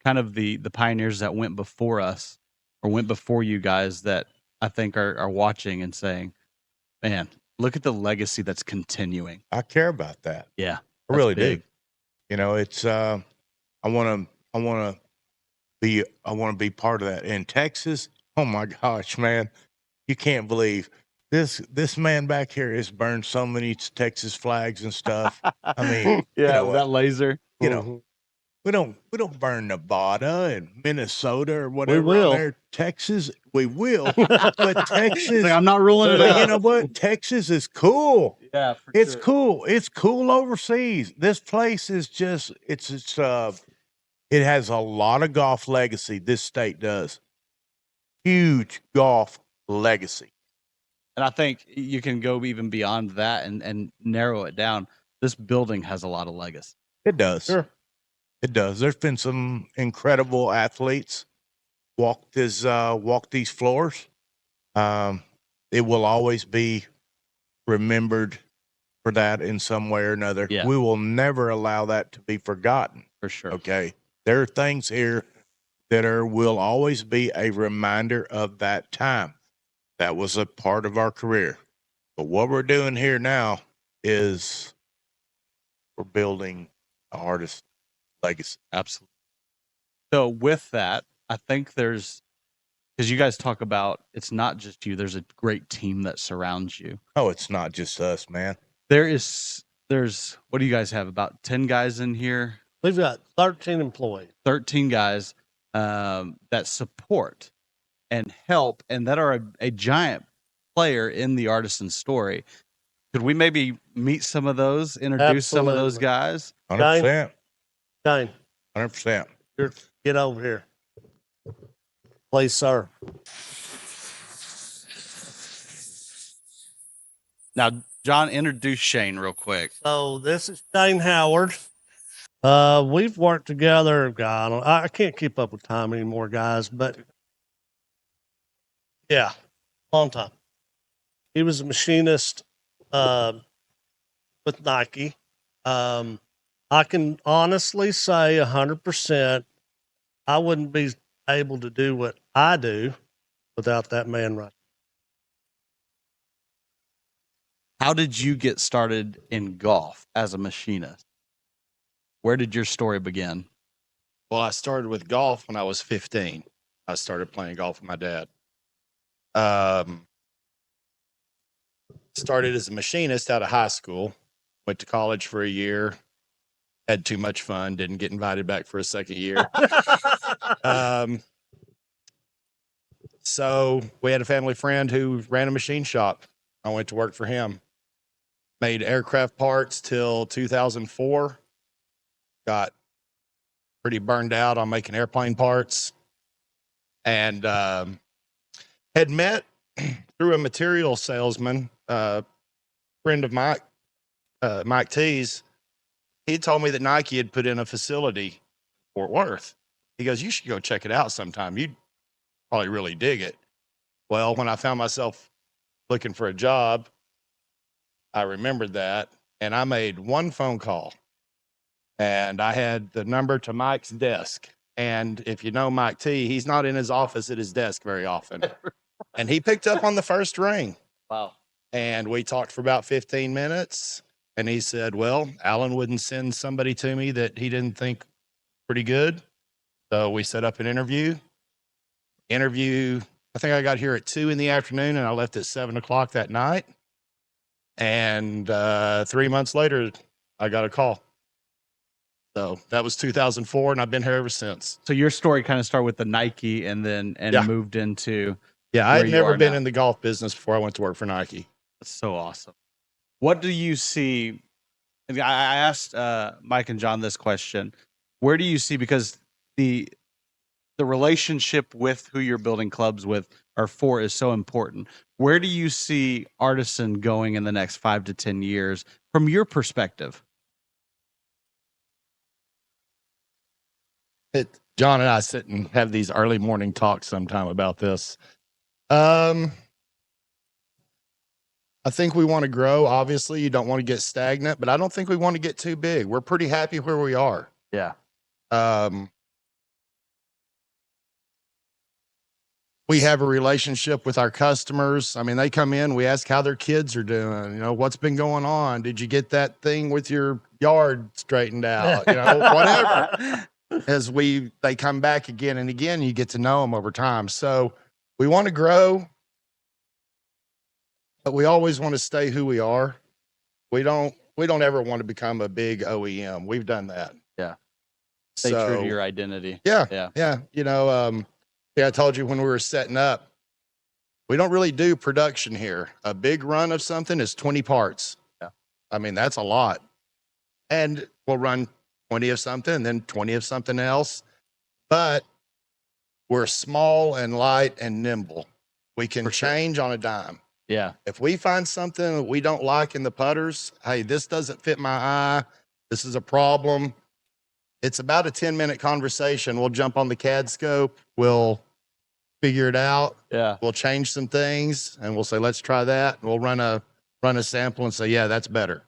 kind of the pioneers that went before us or went before you guys that I think are watching and saying, man, look at the legacy that's continuing. I care about that. Yeah. I really big. do. You know, it's I want to be part of that. In Texas, oh my gosh, man, you can't believe this man back here has burned so many Texas flags and stuff. I mean, Yeah, you know, that laser. you know, we don't burn Nevada and Minnesota or whatever will. on there. Texas, we will, but He's Texas, like, I'm not ruling it but out. you know what? Texas is cool. Yeah, for It's sure. cool. It's cool overseas. This place is just it has a lot of golf legacy. This state does. Huge golf legacy. And I think you can go even beyond that and narrow it down. This building has a lot of legacy. It does. Sure. It does. There's been some incredible athletes walk these floors. It will always be remembered for that in some way or another. Yeah. We will never allow that to be forgotten. For sure. Okay. There are things here that will always be a reminder of that time. That was a part of our career. But what we're doing here now is we're building an artist legacy. Absolutely. So with that, I think because you guys talk about it's not just you, there's a great team that surrounds you. Oh, it's not just us, man. There's what do you guys have? About 10 guys in here? We've got 13 employees. 13 guys that support and help and that are a giant player in the Artisan story. Could we maybe meet some of those, introduce some of those Absolutely. guys? 100%. Shane, 100%. get over here. Please, sir. Now, John, introduce Shane real quick. So this is Shane Howard. We've worked together. God, I can't keep up with time anymore, guys. But yeah, long time. He was a machinist with Nike. I can honestly say 100%. I wouldn't be able to do what I do without that man right. How did you get started in golf as a machinist? Where did your story begin? Well, I started with golf when I was 15. I started playing golf with my dad. Started as a machinist out of high school, went to college for a year, had too much fun, didn't get invited back for a second year. So we had a family friend who ran a machine shop. I went to work for him. Made aircraft parts till 2004. Got pretty burned out on making airplane parts, and had met through a material salesman, friend of Mike, Mike T's. He told me that Nike had put in a facility in Fort Worth. He goes, "You should go check it out sometime. You'd probably really dig it." Well, when I found myself looking for a job, I remembered that, and I made one phone call, and I had the number to Mike's desk. And if you know Mike T, he's not in his office at his desk very often. And he picked up on the first ring. Wow. And we talked for about 15 minutes. And he said, well, Alan wouldn't send somebody to me that he didn't think pretty good. So we set up an interview. I think I got here at 2 p.m. and I left at 7:00 that night. And 3 months later, I got a call. So that was 2004, and I've been here ever since. So your story kind of started with the Nike and then Yeah. moved into Yeah, I where had you never are been now. in the golf business before I went to work for Nike. That's so awesome. What do you see? I asked Mike and John this question. Where do you see, because the relationship with who you're building clubs with or for is so important. Where do you see Artisan going in the next 5 to 10 years from your perspective? John and I sit and have these early morning talks sometime about this. I think we want to grow. Obviously, you don't want to get stagnant, but I don't think we want to get too big. We're pretty happy where we are. Yeah. We have a relationship with our customers. I mean, they come in, we ask how their kids are doing, what's been going on. Did you get that thing with your yard straightened out? Whatever. As they come back again and again, you get to know them over time. So we want to grow, but we always want to stay who we are. We don't ever want to become a big OEM. We've done that. Yeah. Stay true to your identity. Yeah. Yeah. Yeah. I told you when we were setting up, we don't really do production here. A big run of something is 20 parts. Yeah. I mean, that's a lot. And we'll run 20 of something and then 20 of something else. But we're small and light and nimble. We can change on a dime. Yeah. If we find something that we don't like in the putters, hey, this doesn't fit my eye. This is a problem. It's about a 10-minute conversation. We'll jump on the CAD scope. We'll figure it out. Yeah. We'll change some things and we'll say, let's try that. And we'll run a sample and say, yeah, that's better.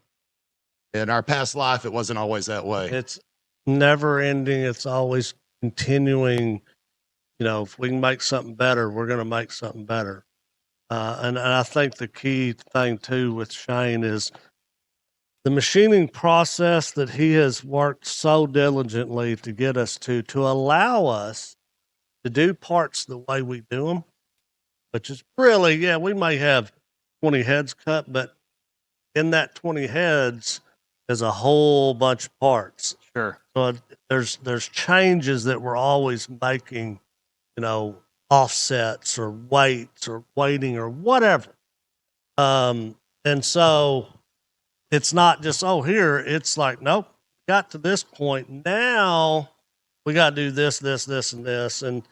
In our past life, it wasn't always that way. It's never ending. It's always continuing. If we can make something better, we're going to make something better. And I think the key thing too with Shane is the machining process that he has worked so diligently to get us to allow us to do parts the way we do them, which is really, we may have 20 heads cut, but in that 20 heads is a whole bunch of parts. Sure. So there's changes that we're always making, offsets or weights or weighting or whatever. And so it's not just, here, it's like, nope, got to this point. Now we got to do this, this, this, and this. And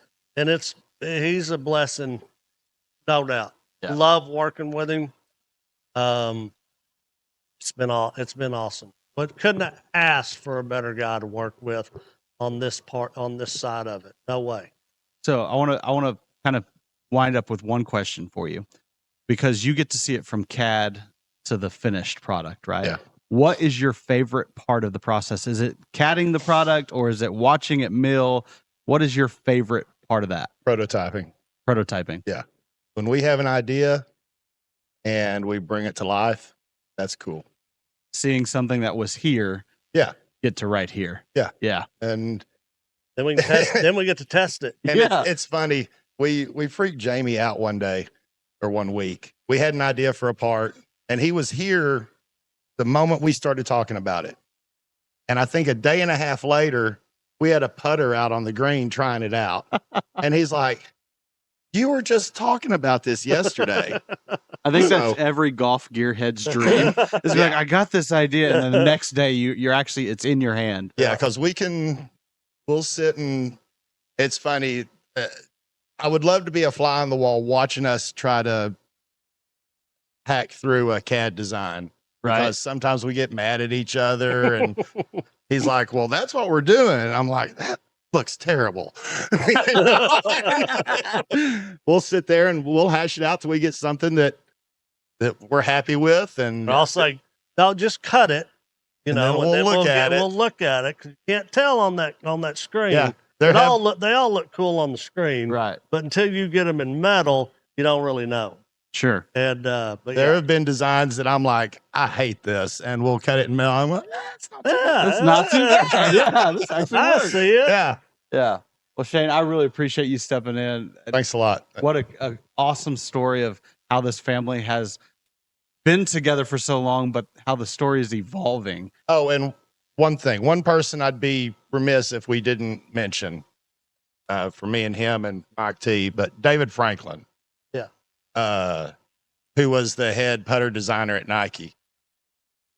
he's a blessing, no doubt. Yeah. Love working with him. It's been awesome. But couldn't ask for a better guy to work with on this side of it. No way. So I want to kind of wind up with one question for you, because you get to see it from CAD to the finished product, right? Yeah. What is your favorite part of the process? Is it CADing the product or is it watching it mill? What is your favorite part of that? Prototyping. Prototyping. When we have an idea and we bring it to life, that's cool. Seeing something that was here. Yeah. Get to right here. Yeah. Yeah. And Then we can test. Then we get to test it. And Yeah. it's funny. We freaked Jamie out one day or one week. We had an idea for a part, and he was here the moment we started talking about it. And I think a day and a half later, we had a putter out on the green trying it out. And he's like, "You were just talking about this yesterday." I think that's So- every golf gearhead's dream. Is like, I got this idea, and then the next day you're actually it's in your hand. Yeah, because we'll sit and it's funny. I would love to be a fly on the wall watching us try to hack through a CAD design. Right. Because sometimes we get mad at each other, and he's like, "Well, that's what we're doing." And I'm like, "That looks terrible." We'll sit there and we'll hash it out till we get something that we're happy with, and I'll say, "No, just cut it." You And know, then we'll look at it. We'll look at it 'cause you can't tell on that screen. yeah, They they're all look cool on the screen, Right. but until you get them in metal, you don't really know. Sure. And but there have been designs that I'm like, I hate this, and we'll cut it in metal. I'm like, it's not too bad." That's not too bad. Yeah, this actually I works. see it. Yeah, Yeah. Well, Shane, I really appreciate you stepping in. thanks a lot. What a awesome story of how this family has been together for so long, but how the story is evolving. Oh, and one person I'd be remiss if we didn't mention for me and him and Mike T, but David Franklin. Yeah. Who was the head putter designer at Nike.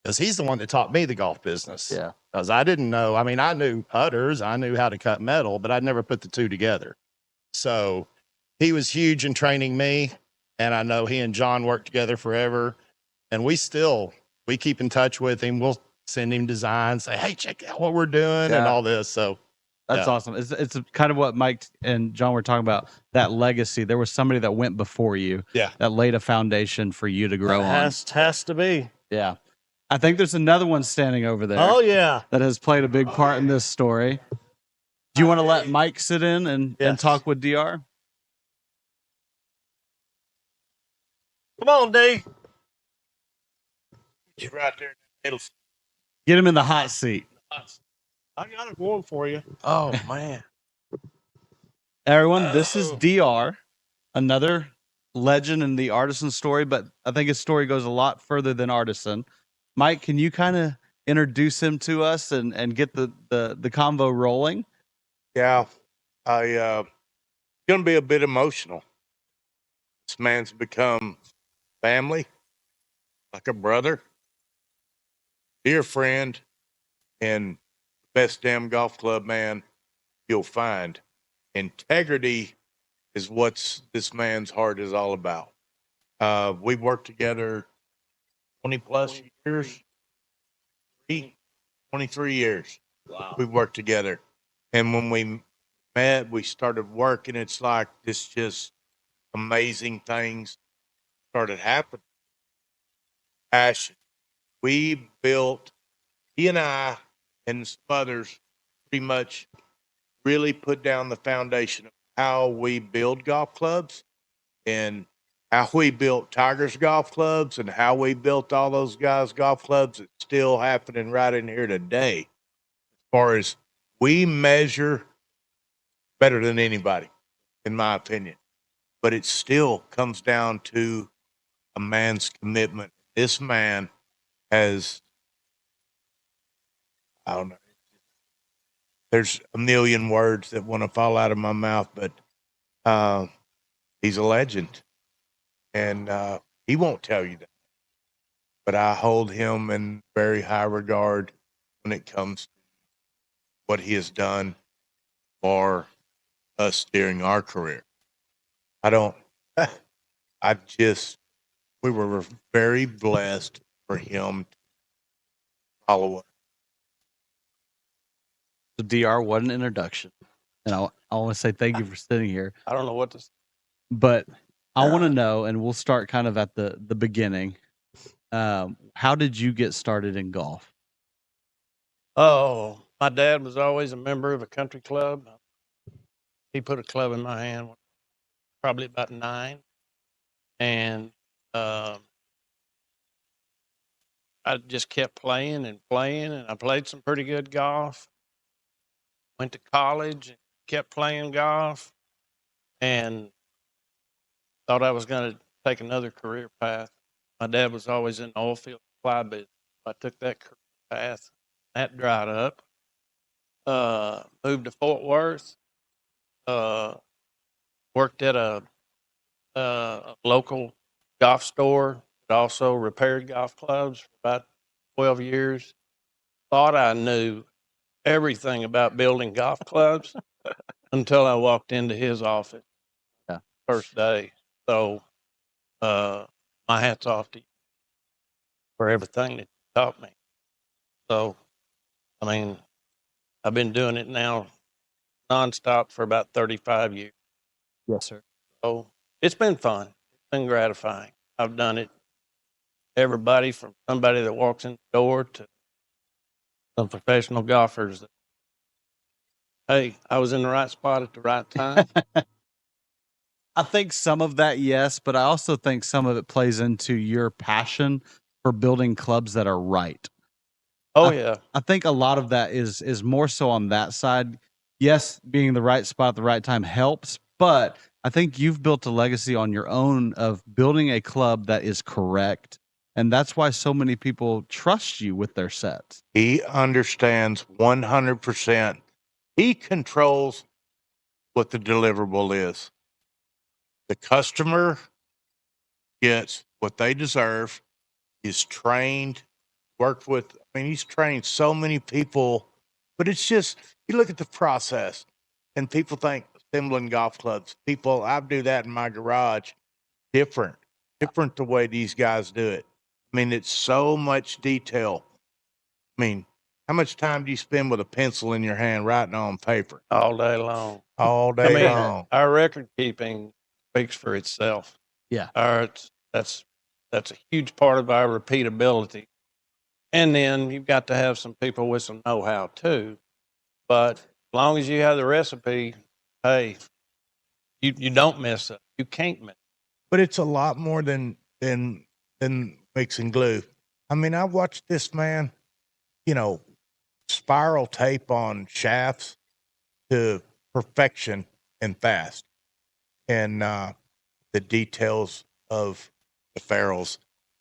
Because he's the one that taught me the golf business. Yeah. Because I didn't know. I mean, I knew putters, I knew how to cut metal, but I'd never put the two together. So he was huge in training me. And I know he and John worked together forever. And we keep in touch with him. We'll send him designs, say, "Hey, check out what we're doing," and Yeah. all this. So That's Yeah. awesome. It's kind of what Mike and John were talking about, that legacy. There was somebody that went before you Yeah. that laid a foundation for you to grow on. Has to be. Yeah. I think there's another one standing over there Oh yeah. that has played a big part in this story. Do you want to let Mike sit in and Yes. talk with DR? Come on, D. You right there. It'll. Get him in the hot seat. I got it warm for you. Oh man. Everyone, this is DR, another legend in the Artisan story, but I think his story goes a lot further than Artisan. Mike, can you kind of introduce him to us and get the convo rolling? Yeah, I gonna be a bit emotional. This man's become family, like a brother, dear friend, and best damn golf club man you'll find. Integrity is what this man's heart is all about. We've worked together 20 plus years, 23 years. Wow. We've worked together. And when we met, we started working. It's like this just amazing things started happening. Passion. We built, he and I and some others pretty much really put down the foundation of how we build golf clubs and how we built Tigers golf clubs and how we built all those guys' golf clubs. It's still happening right in here today. As far as we measure better than anybody, in my opinion. But it still comes down to a man's commitment. This man has, I don't know, there's a million words that want to fall out of my mouth, but he's a legend. And he won't tell you that. But I hold him in very high regard when it comes to what he has done for us during our career. We were very blessed for him to follow us. So DR, what an introduction. And I want to say thank you for sitting here. I don't know what to say. But I want to know, and we'll start kind of at the beginning. How did you get started in golf? Oh, my dad was always a member of a country club. He put a club in my hand, probably about 9, and I just kept playing and playing, and I played some pretty good golf. went to college and kept playing golf, and thought I was going to take another career path. My dad was always in the oil field supply business. I took that career path. That dried up. Moved to Fort Worth. Uh, Worked at a local golf store, but also repaired golf clubs for about 12 years. Thought I knew everything about building golf clubs until I walked into his office Yeah. first day. So my hat's off to you for everything that you taught me. So, I mean, I've been doing it now nonstop for about 35 years. Yes, sir. So it's been fun. It's been gratifying. I've done it. Everybody from somebody that walks in the door to some professional golfers that, hey, I was in the right spot at the right time. I think some of that, yes, but I also think some of it plays into your passion for building clubs that are right. Oh, yeah. I think a lot of that is more so on that side. Yes, being in the right spot at the right time helps, but I think you've built a legacy on your own of building a club that is correct. And that's why so many people trust you with their sets. He understands 100%. He controls what the deliverable is. The customer gets what they deserve. He's trained, worked with, I mean, he's trained so many people, but it's just, you look at the process and people think assembling golf clubs. People, I do that in my garage. Different the way these guys do it. I mean, it's so much detail. I mean, how much time do you spend with a pencil in your hand writing on paper? All day long. All I day mean, long. our record keeping speaks for itself. Yeah. That's a huge part of our repeatability. And then you've got to have some people with some know-how too. But as long as you have the recipe, hey, you don't mess up. You can't mess. But it's a lot more than mixing glue. I mean, I watched this man, you know, spiral tape on shafts to perfection and fast. And the details of the ferrules,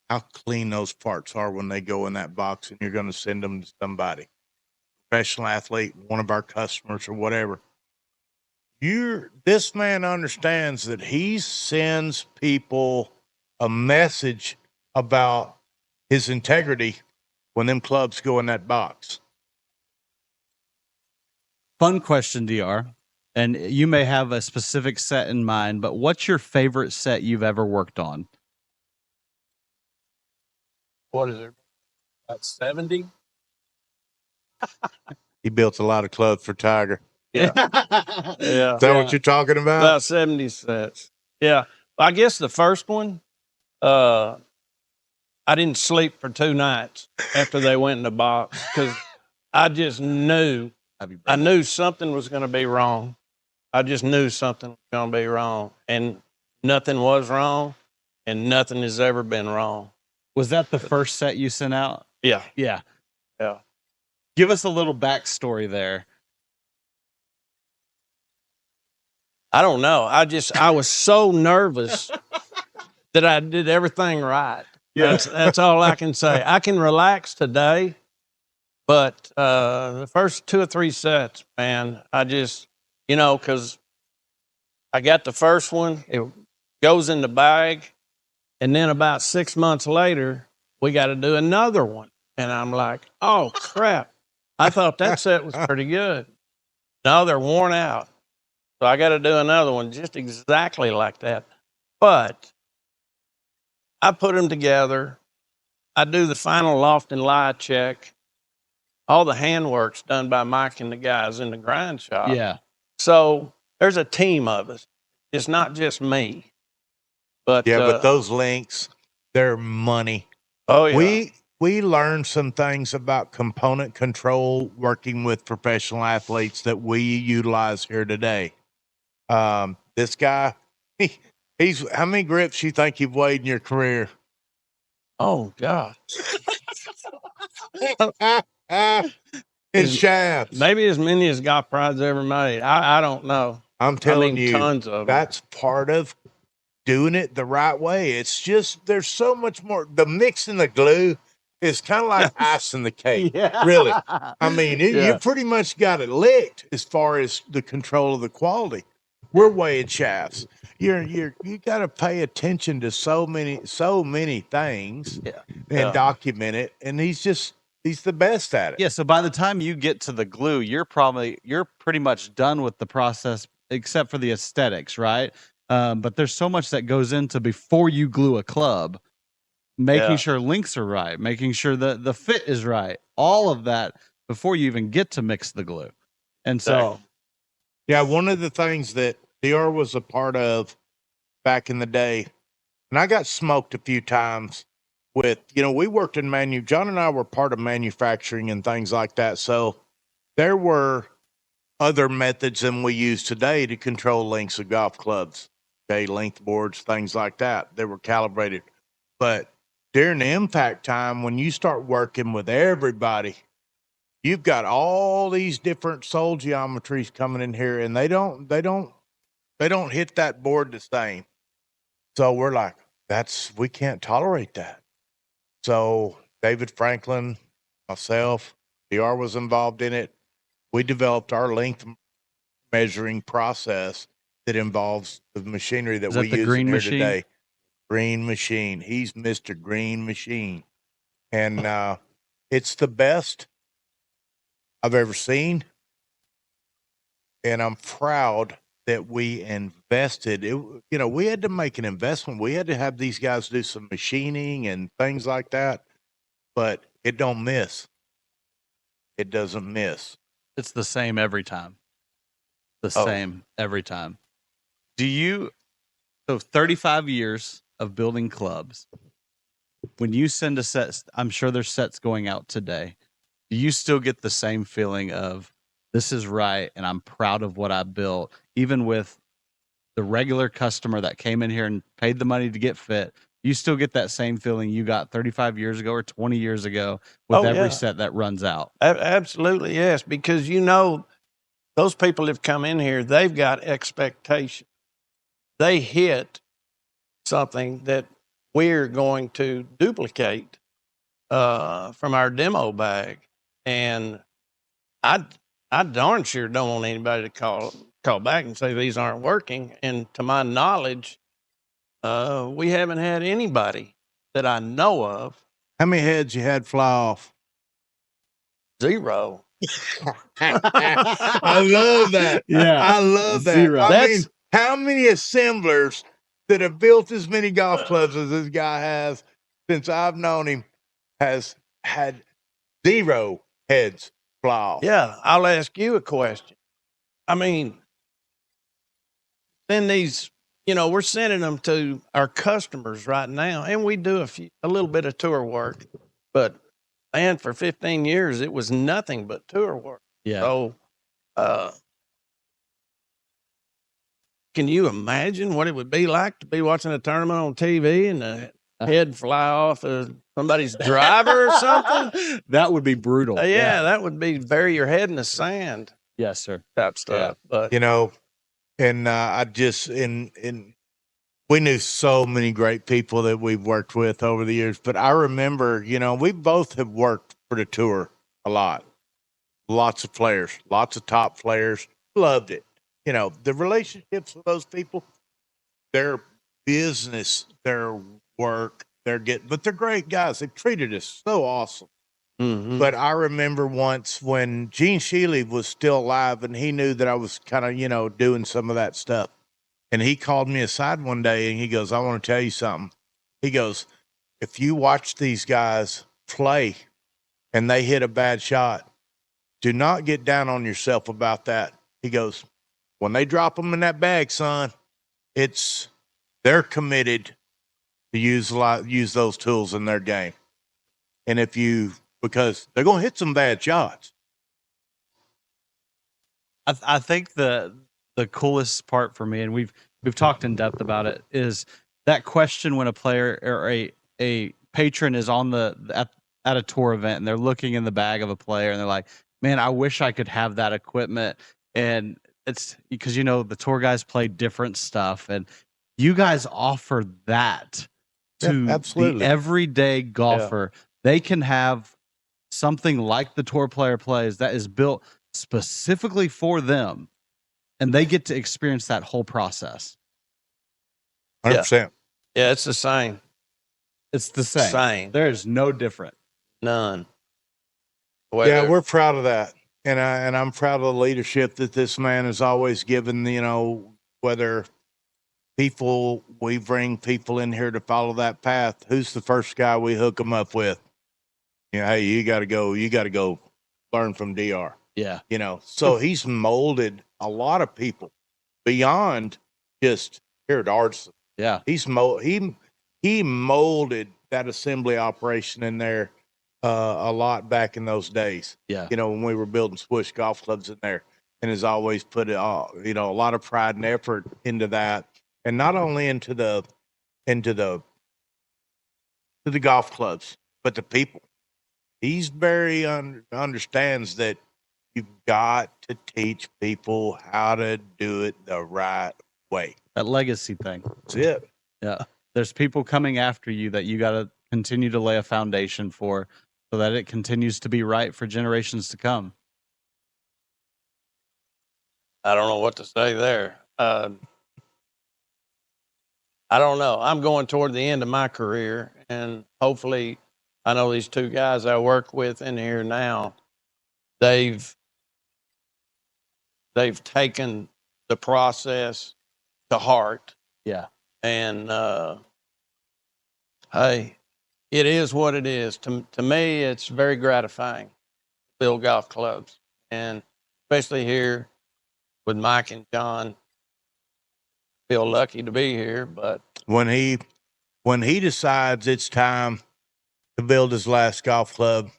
how clean those parts are when they go in that box and you're going to send them to somebody, professional athlete, one of our customers or whatever. This man understands that he sends people a message about his integrity when them clubs go in that box. Fun question, DR. And you may have a specific set in mind, but what's your favorite set you've ever worked on? What is it? About 70? He built a lot of clubs for Tiger. Yeah. Is that what you're talking about? About 70 sets. Yeah. I guess the first one, I didn't sleep for 2 nights after they went in the box because I just knew, I knew something was going to be wrong. I just knew something was going to be wrong. And nothing was wrong, and nothing has ever been wrong. Was that the first set you sent out? Yeah. Yeah. Yeah. Give us a little backstory there. I don't know. I was so nervous that I did everything right. Yeah. That's all I can say. I can relax today, but the first 2 or 3 sets, man, I just, because I got the first one, it goes in the bag, and then about 6 months later, we got to do another one, and I'm like, oh crap! I thought that set was pretty good. No, they're worn out. So I got to do another one just exactly like that. But I put them together. I do the final loft and lie check. All the handwork's done by Mike and the guys in the grind shop. Yeah. So there's a team of us. It's not just me. But Yeah, but those links, they're money. oh yeah, We learned some things about component control working with professional athletes that we utilize here today. This guy, he's how many grips you think you've weighed in your career? oh God, and shafts. Maybe as many as golf prides ever made. I don't know. I'm telling you, tons of them. that's part of doing it the right way. It's just there's so much more. The mix and the glue is kind of like ice in the cake. Yeah. Really. I mean, you Yeah. pretty much got it licked as far as the control of the quality. We're weighing shafts. You got to pay attention to so many things Yeah. and document it. And he's the best at it. Yeah, so by the time you get to the glue, you're pretty much done with the process, except for the aesthetics, right? But there's so much that goes into before you glue a club, making Yeah. sure links are right, making sure that the fit is right, all of that before you even get to mix the glue. And so, Yeah, one of the things that DR was a part of back in the day, and I got smoked a few times with, we worked in John and I were part of manufacturing and things like that. So there were other methods than we use today to control lengths of golf clubs. Okay, length boards, things like that. They were calibrated. But during the impact time, when you start working with everybody, you've got all these different soul geometries coming in here, and they don't hit that board the same. So we're like, we can't tolerate that. So David Franklin, myself, DR was involved in it. We developed our length measuring process that involves the machinery that Is we that the use green in here machine? today. Green machine. He's Mr. Green Machine. And it's the best I've ever seen. And I'm proud that we invested. We had to make an investment. We had to have these guys do some machining and things like that. But it don't miss. It doesn't miss. it's the same every time. The Oh. same every time. So 35 years of building clubs. When you send a set, I'm sure there's sets going out today. Do you still get the same feeling of this is right and I'm proud of what I built, even with the regular customer that came in here and paid the money to get fit? You still get that same feeling you got 35 years ago or 20 years ago with Oh, every yeah. set that runs out. Absolutely, yes. Because those people have come in here, they've got expectation. They hit something that we're going to duplicate from our demo bag. And I darn sure don't want anybody to call back and say these aren't working. And to my knowledge, we haven't had anybody that I know of. How many heads you had fly off? 0. I love that. Yeah. I love that. Zero. I mean, how many assemblers that have built as many golf clubs as this guy has since I've known him has had 0 heads fly off? Yeah, I'll ask you a question. I mean, then we're sending them to our customers right now, and we do a little bit of tour work, but man, for 15 years, it was nothing but tour work. Yeah. So, can you imagine what it would be like to be watching a tournament on TV and the head fly off of somebody's driver or something? That would be brutal. Yeah, that would be bury your head in the sand Yes, sir. type stuff. But And I just we knew so many great people that we've worked with over the years. But I remember, we both have worked for the tour a lot. Lots of players, lots of top players. Loved it. The relationships with those people, their business, their work, but they're great guys. They've treated us so awesome. mhm. But I remember once when Gene Sheely was still alive and he knew that I was kind of, doing some of that stuff. And he called me aside one day and he goes, I want to tell you something. He goes, if you watch these guys play and they hit a bad shot, do not get down on yourself about that. He goes, when they drop them in that bag, son, they're committed to use those tools in their game. And because they're going to hit some bad shots. I think the coolest part for me, and we've talked in depth about it, is that question when a player or a patron is on at a tour event and they're looking in the bag of a player and they're like, man, I wish I could have that equipment. And it's because, you know, the tour guys play different stuff, and you guys offer that Yeah, to the absolutely. everyday golfer. They can have something like the tour player plays that is built specifically for them, and they get to experience that whole process. 100%. Yeah, it's the same. It's the same. Same. There is no different. None. Yeah, we're proud of that. And I'm proud of the leadership that this man has always given, you know, whether we bring people in here to follow that path. Who's the first guy we hook them up with? You know, hey, you got to go learn from DR. Yeah. You know, so he's molded a lot of people beyond just here at Artisan. Yeah. He molded that assembly operation in there a lot back in those days. Yeah. You know, when we were building Swish golf clubs in there, and has always put you know, a lot of pride and effort into that, and not only into the golf clubs, but the people. He's very understands that you've got to teach people how to do it the right way. That legacy thing. That's it. Yeah. There's people coming after you that you got to continue to lay a foundation for, so that it continues to be right for generations to come. I don't know what to say there. I don't know. I'm going toward the end of my career, and hopefully, I know these two guys I work with in here now. They've taken the process to heart, Yeah. and hey, it is what it is. To me, it's very gratifying to build golf clubs, and especially here with Mike and John. Feel lucky to be here, but When he decides it's time to build his last golf club,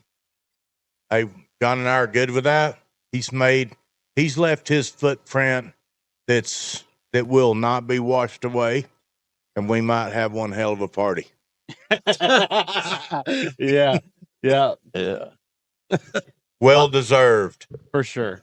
hey, John and I are good with that. He's left his footprint that will not be washed away, and we might have one hell of a party. Yeah. Yeah. yeah. Well deserved. For sure.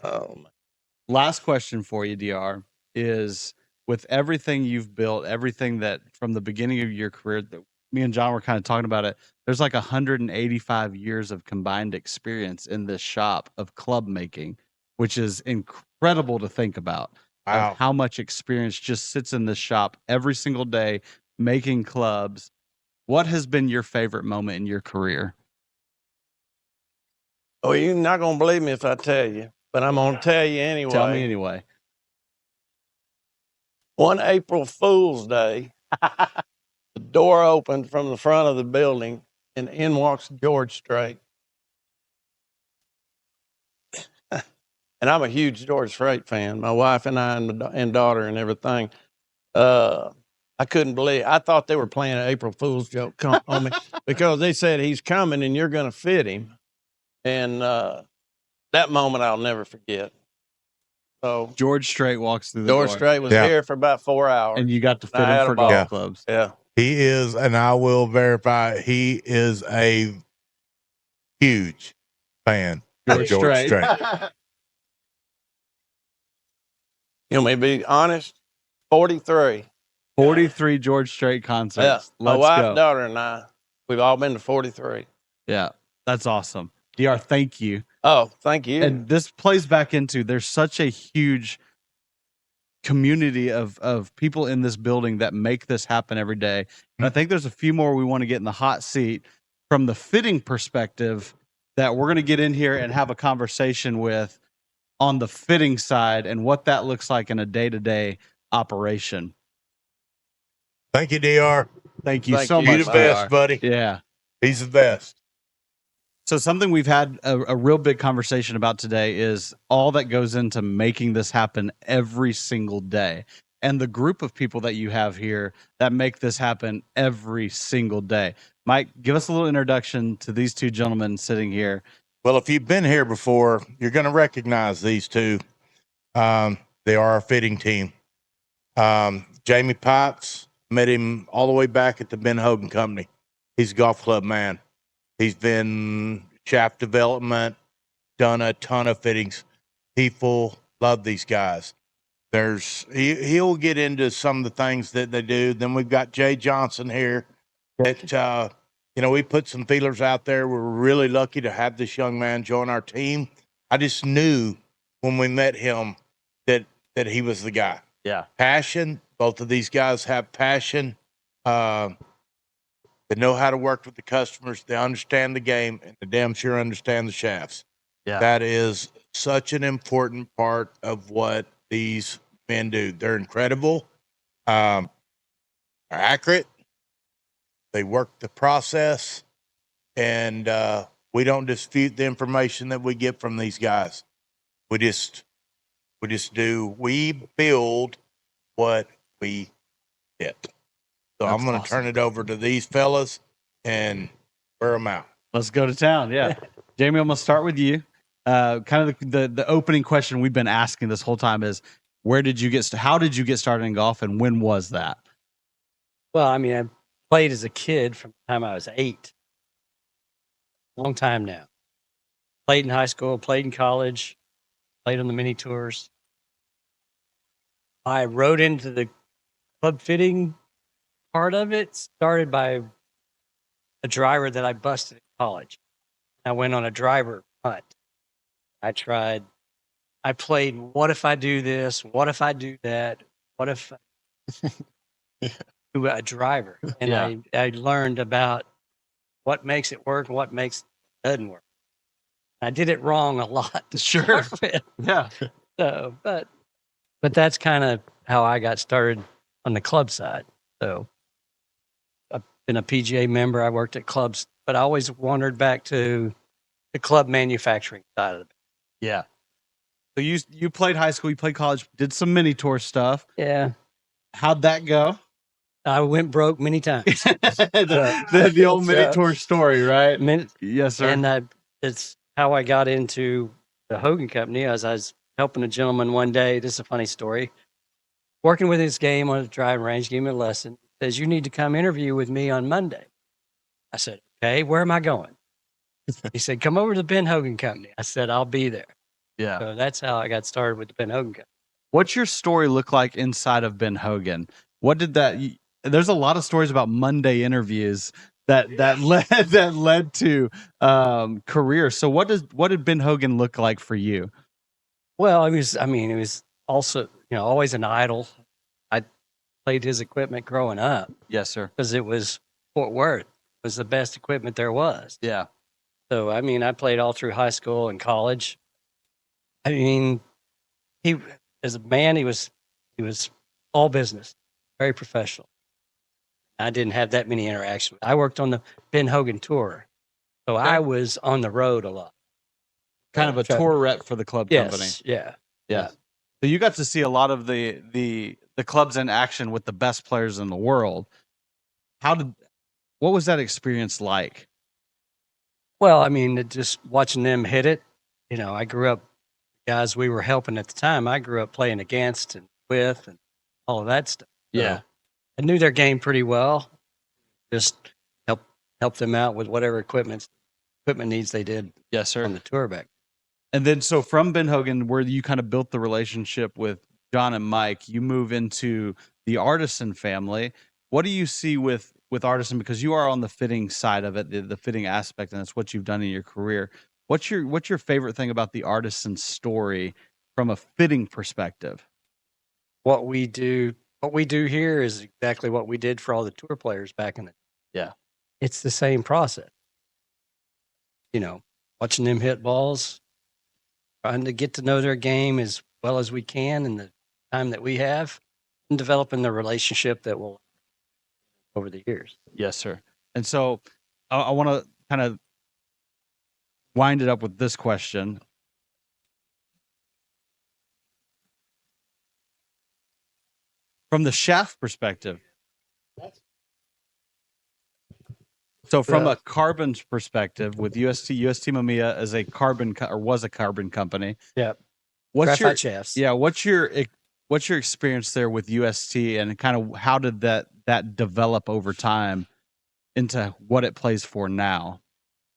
Last question for you, DR, is with everything you've built, everything that from the beginning of your career, that me and John were kind of talking about it, there's like 185 years of combined experience in this shop of club making, which is incredible to think about. Wow. Of how much experience just sits in this shop every single day making clubs. What has been your favorite moment in your career? Oh, you're not going to believe me if I tell you, but I'm going to tell you anyway. Tell me anyway. One April Fool's Day, the door opened from the front of the building, and in walks George Strait. And I'm a huge George Strait fan. My wife and I and daughter and everything. I couldn't believe. I thought they were playing an April Fool's joke on me because they said he's coming and you're going to fit him. And that moment I'll never forget. So George Strait walks through the George door. Strait was Yeah. here for about 4 hours. And you got to fit I had him a for ball. golf Yeah. clubs. Yeah. He is, and I will verify, he is a huge fan of George Strait. You know, me to be honest, 43. 43 George Strait concerts. Yeah. My Let's wife, go. daughter, and I, we've all been to 43. Yeah, that's awesome. DR, thank you. Oh, thank you. And this plays back into there's such a huge community of people in this building that make this happen every day. And I think there's a few more we want to get in the hot seat from the fitting perspective that we're going to get in here and have a conversation with on the fitting side and what that looks like in a day-to-day operation. Thank you, DR. Thank you Thank so you. much. You the best, DR. buddy. Yeah. He's the best. So something we've had a real big conversation about today is all that goes into making this happen every single day. And the group of people that you have here that make this happen every single day. Mike, give us a little introduction to these two gentlemen sitting here. Well, if you've been here before, you're going to recognize these two. They are our fitting team. Jamie Pipes, met him all the way back at the Ben Hogan Company. He's a golf club man. He's been shaft development, done a ton of fittings. People love these guys. He'll get into some of the things that they do. Then we've got Jay Johnson here that, we put some feelers out there. We're really lucky to have this young man join our team. I just knew when we met him that he was the guy. Yeah. Passion. Both of these guys have passion. They know how to work with the customers. They understand the game, and they damn sure understand the shafts. Yeah. That is such an important part of what these men do. They're incredible. They're accurate. They work the process, and we don't dispute the information that we get from these guys. We just do. We build what we get. So That's I'm going to awesome. turn it over to these fellas and wear them out. Let's go to town. Yeah. Jamie, I'm going to start with you. Kind of the opening question we've been asking this whole time is, how did you get started in golf, and when was that? Well, I mean, I played as a kid from the time I was 8. Long time now. Played in high school, played in college, played on the mini tours. I rode into the club fitting part of it, started by a driver that I busted in college. I went on a driver hunt. I played, what if I do this? What if I do that? What if do a driver? And Yeah. I learned about what makes it work and what doesn't work. I did it wrong a lot to Sure. start with. Yeah. So, but that's kind of how I got started on the club side. So I've been a PGA member. I worked at clubs, but I always wandered back to the club manufacturing side of it. Yeah. So you played high school, you played college, did some mini tour stuff. Yeah. How'd that go? I went broke many times. the old mini tour story, right? Yes, sir. And it's how I got into the Hogan Company. I was helping a gentleman one day. This is a funny story. Working with his game on the driving range, gave him a lesson. Says, you need to come interview with me on Monday. I said, okay, where am I going? He said, come over to the Ben Hogan Company. I said, I'll be there. Yeah. So that's how I got started with the Ben Hogan Company. What's your story look like inside of Ben Hogan? What did there's a lot of stories about Monday interviews that led to career. So what did Ben Hogan look like for you? Well, it was also, always an idol. I played his equipment growing up Yes, sir. because it was Fort Worth. It was the best equipment there was. Yeah. So, I played all through high school and college. He, as a man, he was all business, very professional. I didn't have that many interactions. I worked on the Ben Hogan tour, so I was on the road a lot. Kind of a tour rep for the club company. Yeah. Yeah. So you got to see a lot of the clubs in action with the best players in the world. What was that experience like? Well, just watching them hit it. I grew up, guys we were helping at the time, I grew up playing against and with and all of that stuff. Yeah. So I knew their game pretty well. Just help them out with whatever equipment needs they did. Yes, sir. On the tour back. And then so from Ben Hogan, where you kind of built the relationship with John and Mike, you move into the Artisan family. What do you see with Artisan? Because you are on the fitting side of it, the fitting aspect, and that's what you've done in your career. What's your favorite thing about the Artisan story from a fitting perspective? What we do here is exactly what we did for all the tour players back in the day. Yeah. It's the same process. Watching them hit balls, trying to get to know their game as well as we can in the time that we have, and developing the relationship that will over the years. Yes, sir. And so I want to kind of wind it up with this question. From the shaft perspective. So from a carbon perspective, with UST Mamiya as a carbon was a carbon company. Yeah. What's Graphite shafts. Yeah. What's your experience there with UST, and kind of how did that develop over time into what it plays for now?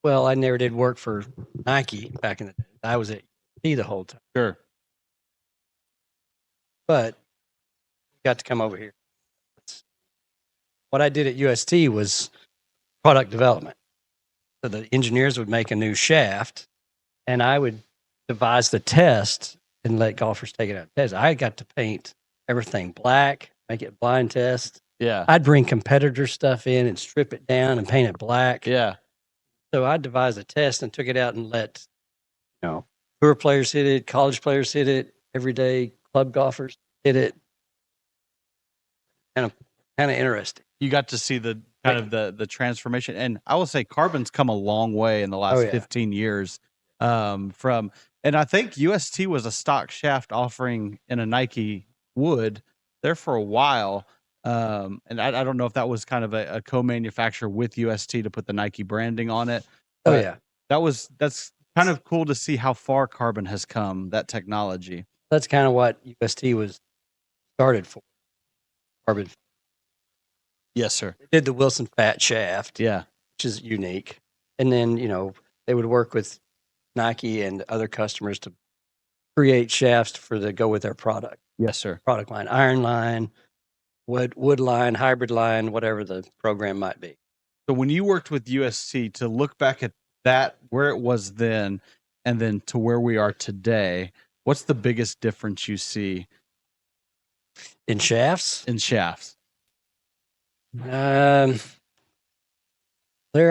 Well, I never did work for Nike back in the day. I was at UST the whole time, Sure. but got to come over here. What I did at UST was product development. So the engineers would make a new shaft, and I would devise the test and let golfers take it out and test. I got to paint everything black, make it blind test. Yeah. I'd bring competitor stuff in and strip it down and paint it black. Yeah. So I devised a test and took it out and let, tour players hit it, college players hit it, everyday club golfers hit it. Kind of interesting. You got to see the kind of the transformation, and I will say carbon's come a long way in the last 15 years. From, and I think UST was a stock shaft offering in a Nike wood there for a while. And I don't know if that was kind of a co-manufacturer with UST to put the Nike branding on it. But that's kind of cool to see how far carbon has come, that technology. That's kind of what UST was started for. Carbon. Yes, sir. They did the Wilson Fat shaft, Yeah. which is unique. And then, they would work with Nike and other customers to create shafts go with their product. Yes, sir. Product line, iron line, wood line, hybrid line, whatever the program might be. So when you worked with UST, to look back at that, where it was then, and then to where we are today, what's the biggest difference you see in shafts? In shafts, they're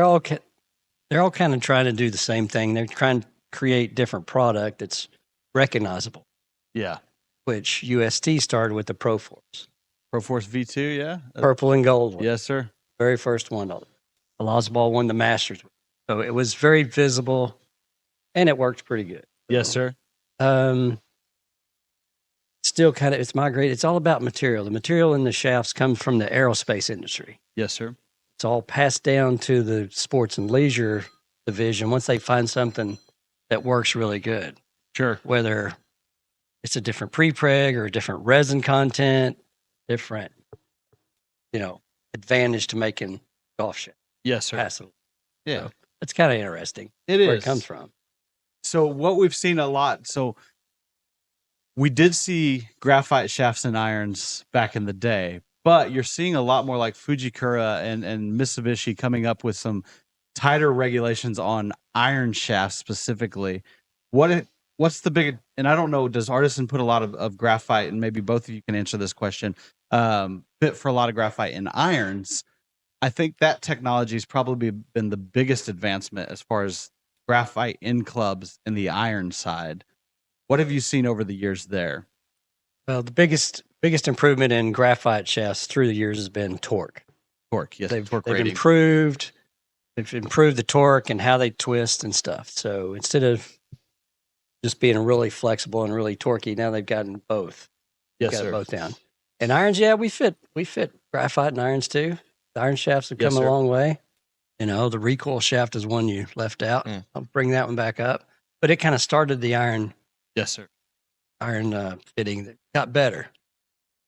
all kind of trying to do the same thing. They're trying to create different product that's recognizable. Yeah. Which UST started with the Pro Force. Pro Force V2, yeah. Purple and gold one. Yes, sir. Very first one. Ball won the Masters. So it was very visible, and it worked pretty good. Yes, sir. Still kind of, it's migrated. It's all about material. The material in the shafts comes from the aerospace industry. Yes, sir. It's all passed down to the sports and leisure division once they find something that works really good. Sure. Whether it's a different pre-preg or a different resin content, different, advantage to making golf shafts. Yes, sir. Passively. Yeah. So it's kind of interesting. It where is. it comes from. So what we've seen a lot. So we did see graphite shafts and irons back in the day, but you're seeing a lot more like Fujikura and Mitsubishi coming up with some tighter regulations on iron shafts specifically. What's the big, and I don't know, does Artisan put a lot of graphite, and maybe both of you can answer this question, fit for a lot of graphite in irons? I think that technology has probably been the biggest advancement as far as graphite in clubs in the iron side. What have you seen over the years there? Well, the biggest improvement in graphite shafts through the years has been torque. Torque, yes. They've rating. improved. They've improved the torque and how they twist and stuff. So instead of just being really flexible and really torquey, now they've gotten both. Yes, got sir. it both down. And irons, yeah, we fit graphite and irons too. The iron shafts have come a long way. The recoil shaft is one you left out. I'll bring that one back up. But it kind of started the iron. Yes, sir. Iron fitting that got better.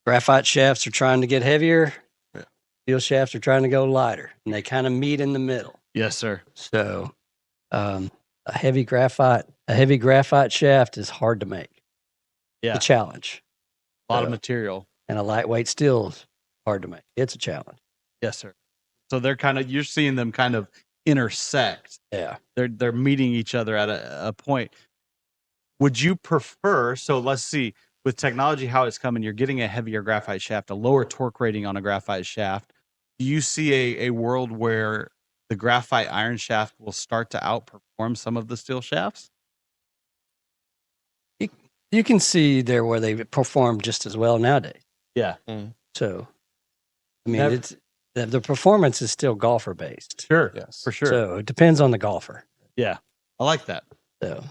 Graphite shafts are trying to get heavier. Yeah. Steel shafts are trying to go lighter, and they kind of meet in the middle. Yes, sir. So, a heavy graphite shaft is hard to make. Yeah, It's a challenge. a lot of material, and a lightweight steel is hard to make. It's a challenge. Yes, sir. So you're seeing them kind of intersect. Yeah. They're meeting each other at a point. Would you prefer, so let's see, with technology, how it's coming, you're getting a heavier graphite shaft, a lower torque rating on a graphite shaft. Do you see a world where the graphite iron shaft will start to outperform some of the steel shafts? You can see there where they perform just as well nowadays. Yeah. So, I mean, the performance is still golfer based. Sure. Yes. For sure. So it depends on the golfer. Yeah. I like that. So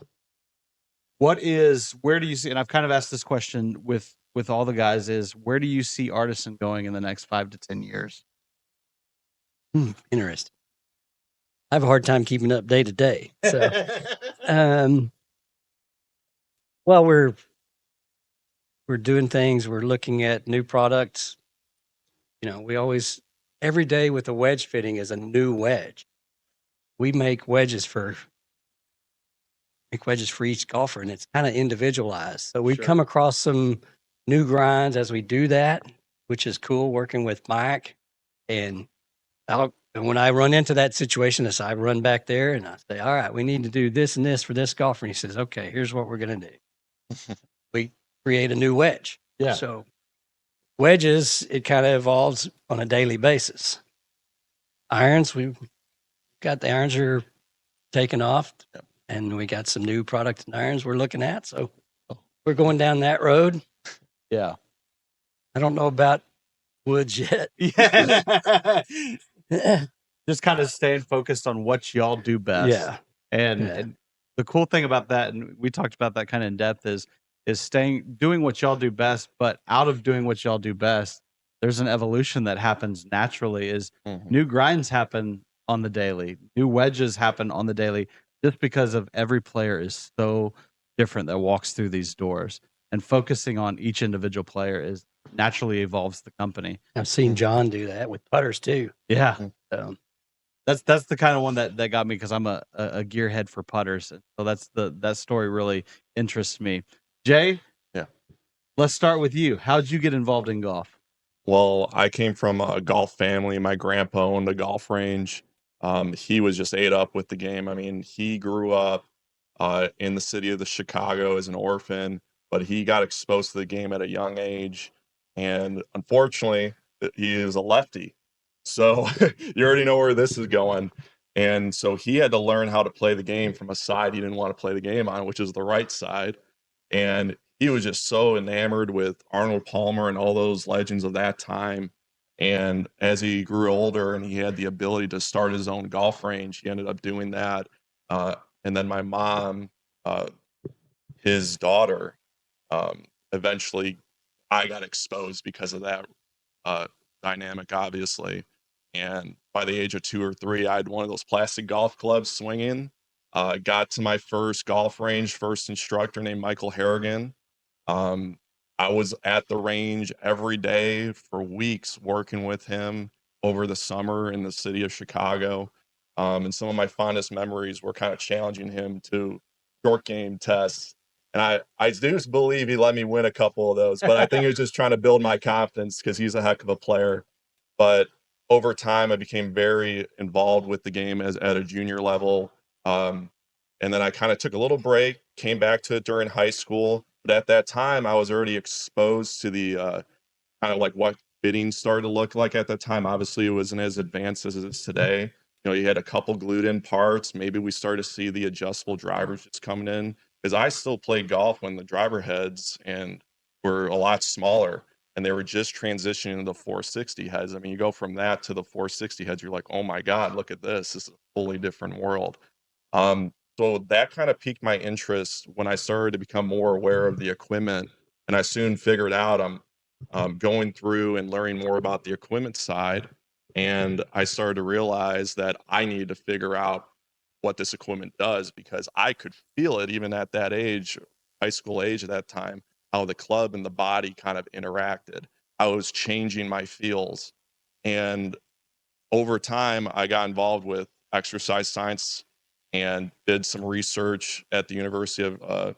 where do you see, and I've kind of asked this question with all the guys, is where do you see Artisan going in the next 5 to 10 years? Interesting. I have a hard time keeping up day to day. So, well, we're doing things. We're looking at new products. We always, every day with a wedge fitting is a new wedge. We make wedges for make wedges for each golfer, and it's kind of individualized. So we come across some new grinds as we do that, which is cool working with Mike. And when I run into that situation, I run back there and I say, all right, we need to do this and this for this golfer. And he says, okay, here's what we're going to do. We create a new wedge. Yeah. So wedges, it kind of evolves on a daily basis. Irons, we've got the irons are taken off, and we got some new product and irons we're looking at. So we're going down that road. Yeah. I don't know about woods yet. Yeah. Just kind of staying focused on what y'all do best. Yeah. And the cool thing about that, and we talked about that kind of in depth, is doing what y'all do best, but out of doing what y'all do best, there's an evolution that happens naturally. Is new grinds happen on the daily, new wedges happen on the daily, just because of every player is so different that walks through these doors, and focusing on each individual player is naturally evolves the company. I've seen John do that with putters too. Yeah. So That's the kind of one that got me, because I'm a gearhead for putters. So that story really interests me. Jay, Yeah. Let's start with you. How'd you get involved in golf? Well, I came from a golf family. My grandpa owned a golf range. He was just ate up with the game. I mean, he grew up in the city of Chicago as an orphan, but he got exposed to the game at a young age. And unfortunately, he is a lefty. So you already know where this is going. And so he had to learn how to play the game from a side he didn't want to play the game on, which is the right side. And he was just so enamored with Arnold Palmer and all those legends of that time. And as he grew older and he had the ability to start his own golf range, he ended up doing that. And then my mom, his daughter, eventually I got exposed because of that dynamic, obviously. And by the age of 2 or 3, I had one of those plastic golf clubs swinging. Got to my first golf range, first instructor named Michael Harrigan. I was at the range every day for weeks working with him over the summer in the city of Chicago. And some of my fondest memories were kind of challenging him to short game tests. And I do believe he let me win a couple of those, but I think he was just trying to build my confidence because he's a heck of a player. But over time, I became very involved with the game at a junior level. And then I kind of took a little break, came back to it during high school. But at that time, I was already exposed to the kind of like what fitting started to look like at that time. Obviously, it wasn't as advanced as it is today. You know, you had a couple glued in parts. Maybe we started to see the adjustable drivers just coming in. Because I still played golf when the driver heads and were a lot smaller, and they were just transitioning to the 460 heads. I mean, you go from that to the 460 heads, you're like, oh my God, look at this. This is a fully different world. So that kind of piqued my interest when I started to become more aware of the equipment. And I soon figured out I'm going through and learning more about the equipment side. And I started to realize that I needed to figure out what this equipment does, because I could feel it even at that age, high school age at that time, how the club and the body kind of interacted. I was changing my feels. And over time, I got involved with exercise science and did some research at the University of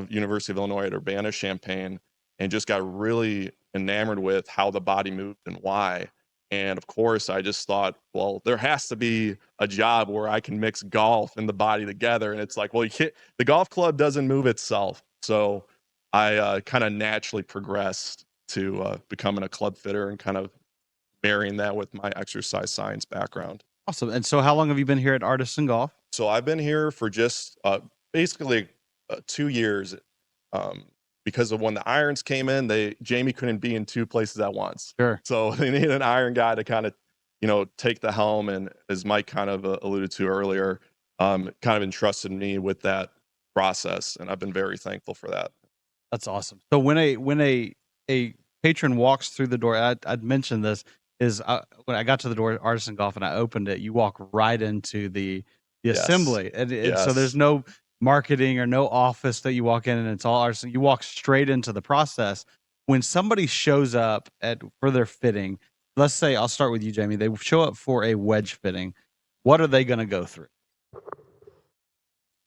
University of Illinois at Urbana-Champaign, and just got really enamored with how the body moved and why. And of course, I just thought, well, there has to be a job where I can mix golf and the body together. And it's like, well, the golf club doesn't move itself. So I kind of naturally progressed to becoming a club fitter and kind of marrying that with my exercise science background. Awesome. And so how long have you been here at Artisan Golf? So I've been here for just basically 2 years, because of when the irons came in, Jamie couldn't be in 2 places at once. Sure. So they needed an iron guy to kind of, take the helm. And as Mike kind of alluded to earlier, kind of entrusted me with that process. And I've been very thankful for that. That's awesome. So when a patron walks through the door, I'd mentioned this, is when I got to the door at Artisan Golf and I opened it, you walk right into the Yes. assembly. And so there's Yes. no marketing or no office that you walk in, and it's all Artisan. You walk straight into the process. When somebody shows up for their fitting, let's say, I'll start with you, Jamie. They show up for a wedge fitting. What are they going to go through?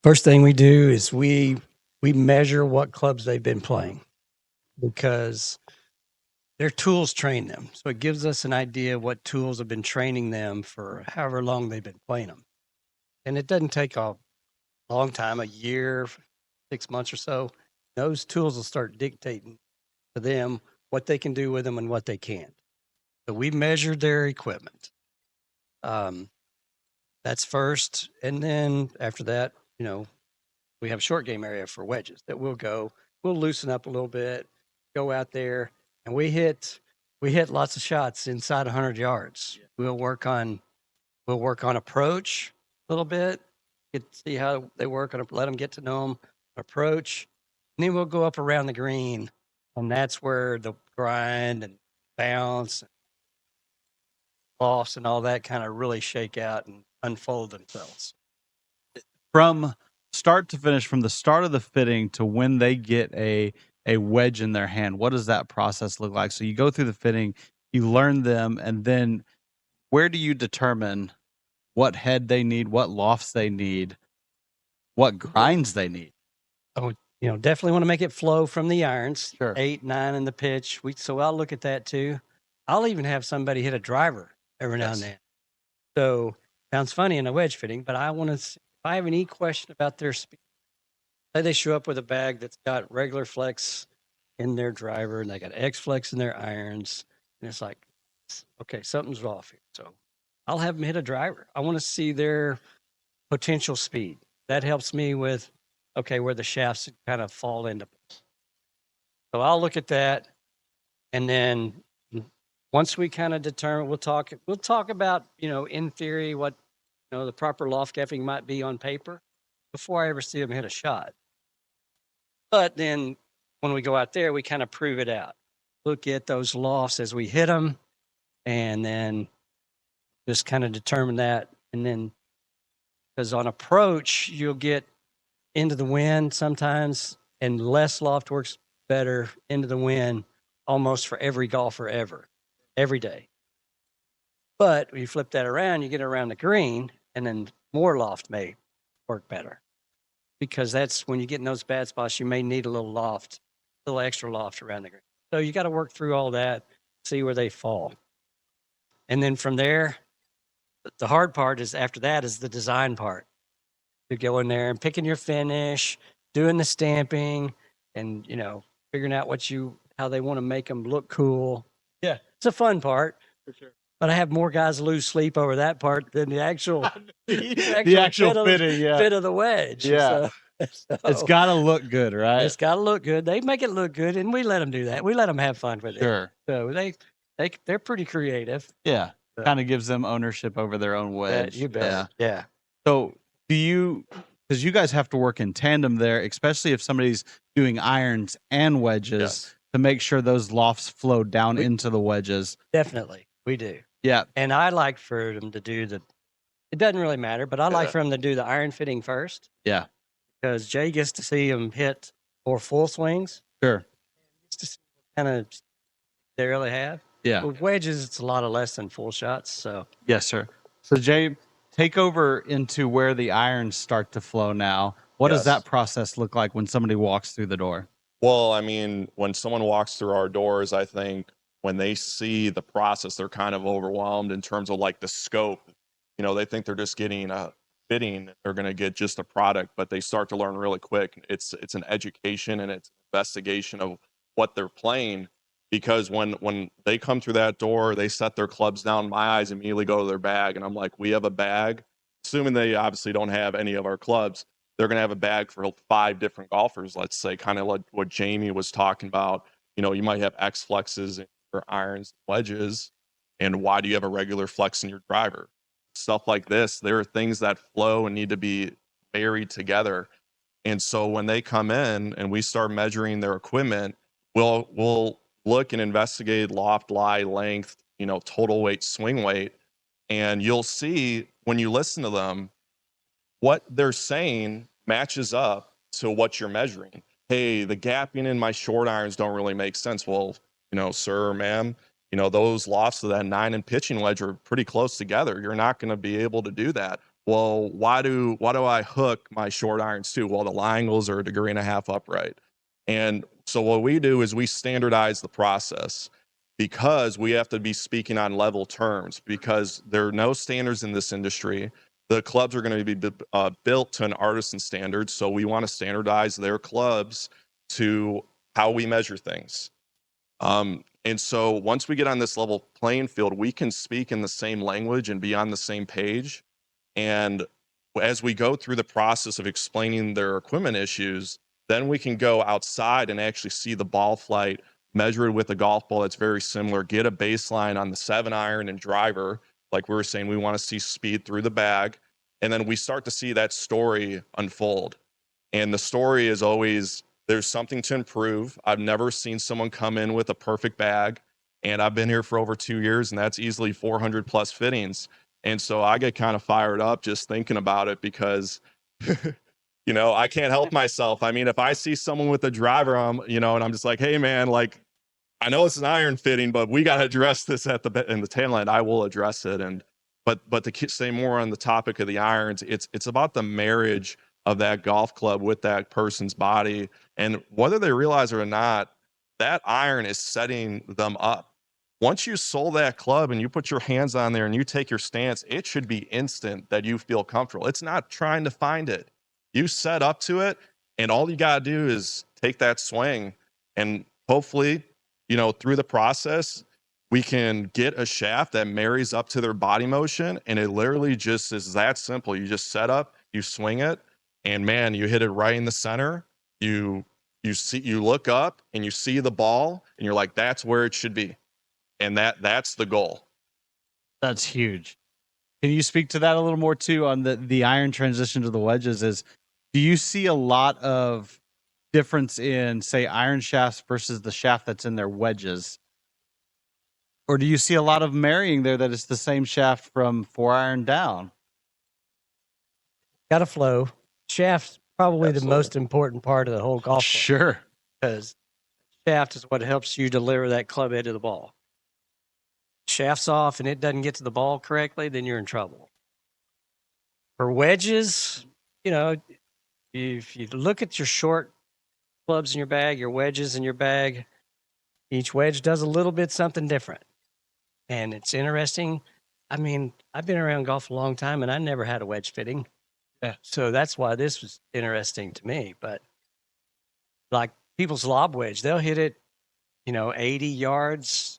First thing we do is we measure what clubs they've been playing, because their tools train them. So it gives us an idea what tools have been training them for however long they've been playing them. And it doesn't take a long time, a year, 6 months or so. Those tools will start dictating to them what they can do with them and what they can't. So we measured their equipment. That's first. And then after that, we have a short game area for wedges that we'll loosen up a little bit, go out there, and we hit lots of shots inside 100 yards. Yeah. We'll work on approach a little bit, see how they work, and let them get to know them, approach, and then we'll go up around the green, and that's where the grind and bounce, and lofts, and all that kind of really shake out and unfold themselves. From start to finish, from the start of the fitting to when they get a wedge in their hand, what does that process look like? So you go through the fitting, you learn them, and then where do you determine what head they need, what lofts they need, what grinds they need? Oh, definitely want to make it flow from the irons. Sure. 8, 9 in the pitch. So I'll look at that too. I'll even have somebody hit a driver every now and then. So sounds funny in a wedge fitting, but I want to. If I have any question about their speed, say they show up with a bag that's got regular flex in their driver and they got X flex in their irons, and it's like, okay, something's off here. So I'll have them hit a driver. I want to see their potential speed. That helps me with, okay, where the shafts kind of fall into. So I'll look at that, and then once we kind of determine, we'll talk about, in theory, what, the proper loft gapping might be on paper before I ever see them hit a shot. But then when we go out there, we kind of prove it out. Look at those lofts as we hit them, and then just kind of determine that. And then, because on approach, you'll get into the wind sometimes, and less loft works better into the wind almost for every golfer ever, every day. But when you flip that around, you get around the green, and then more loft may work better, because that's when you get in those bad spots, you may need a little extra loft around the green. So you got to work through all that, see where they fall. And then from there, the hard part is after that is the design part. You go in there and picking your finish, doing the stamping, and, figuring out how they want to make them look cool. Yeah. It's a fun part. For sure. But I have more guys lose sleep over that part than the actual, the actual fitting, fit of the wedge. Yeah. So It's got to look good, right? It's got to look good. They make it look good, and we let them do that. We let them have fun with it. Sure. So they're pretty creative. Yeah. Kind of gives them ownership over their own wedge. You bet. Yeah. So because you guys have to work in tandem there, especially if somebody's doing irons and wedges, to make sure those lofts flow down into the wedges. Definitely. We do. Yeah. And I like for them to do it doesn't really matter, but I like for them to do the iron fitting first. Yeah. Because Jay gets to see them hit more full swings. Sure. Gets to see what kind of they really have. Yeah. With wedges, it's a lot of less than full shots. So yes, sir. So Jay, take over into where the irons start to flow now. What does that process look like when somebody walks through the door? Well, I mean, when someone walks through our doors, I think when they see the process, they're kind of overwhelmed in terms of like the scope. They think they're just getting a fitting, they're going to get just a product, but they start to learn really quick. It's an education and it's investigation of what they're playing, because when they come through that door, they set their clubs down, my eyes immediately go to their bag, and I'm like, we have a bag, assuming they obviously don't have any of our clubs. They're going to have a bag for 5 different golfers, let's say, kind of like what Jamie was talking about. You might have X flexes in your irons, wedges, and why do you have a regular flex in your driver? Stuff like this. There are things that flow and need to be married together. And so when they come in and we start measuring their equipment, we'll look and investigate loft, lie, length, total weight, swing weight, and you'll see when you listen to them, what they're saying matches up to what you're measuring. Hey, the gapping in my short irons don't really make sense. Well, sir or ma'am, those lofts of that 9 and pitching wedge are pretty close together. You're not going to be able to do that. well, why do I hook my short irons too? Well, the lie angles are 1.5 degrees upright. And so what we do is we standardize the process because we have to be speaking on level terms because there are no standards in this industry. The clubs are going to be built to an artisan standard. So we want to standardize their clubs to how we measure things. And so once we get on this level playing field, we can speak in the same language and be on the same page. And as we go through the process of explaining their equipment issues, then we can go outside and actually see the ball flight, measure it with a golf ball that's very similar, get a baseline on the 7-iron and driver. Like we were saying, we want to see speed through the bag. And then we start to see that story unfold. And the story is always there's something to improve. I've never seen someone come in with a perfect bag. And I've been here for over 2 years, and that's easily 400 plus fittings. And so I get kind of fired up just thinking about it because, I can't help myself. I mean, if I see someone with a driver, and I'm just like, hey, man, like, I know it's an iron fitting, but we got to address this in the tail end. I will address it. But to stay more on the topic of the irons, it's about the marriage of that golf club with that person's body. And whether they realize it or not, that iron is setting them up. Once you sold that club and you put your hands on there and you take your stance, it should be instant that you feel comfortable. It's not trying to find it. You set up to it, and all you got to do is take that swing. And hopefully, through the process, we can get a shaft that marries up to their body motion. And it literally just is that simple. You just set up, you swing it, and man, you hit it right in the center. You look up and you see the ball, and you're like, that's where it should be. And that's the goal. That's huge. Can you speak to that a little more too on the iron transition to the wedges? Do you see a lot of difference in, say, iron shafts versus the shaft that's in their wedges? Or do you see a lot of marrying there that it's the same shaft from 4-iron down? Got to flow. Shaft's probably the Absolutely. most important part of the whole golf club Sure. because shaft is what helps you deliver that club head to the ball. Shaft's off and it doesn't get to the ball correctly, then you're in trouble. For wedges, if you look at your short clubs in your bag, your wedges in your bag, each wedge does a little bit something different. And it's interesting. I mean, I've been around golf a long time and I never had a wedge fitting. Yeah. So that's why this was interesting to me. But like people's lob wedge, they'll hit it, 80 yards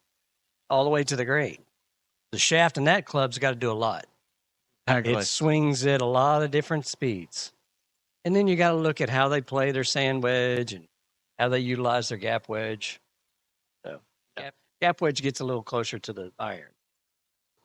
all the way to the green. The shaft in that club's got to do a lot. Exactly. It swings at a lot of different speeds. And then you got to look at how they play their sand wedge and how they utilize their gap wedge. So gap wedge gets a little closer to the iron.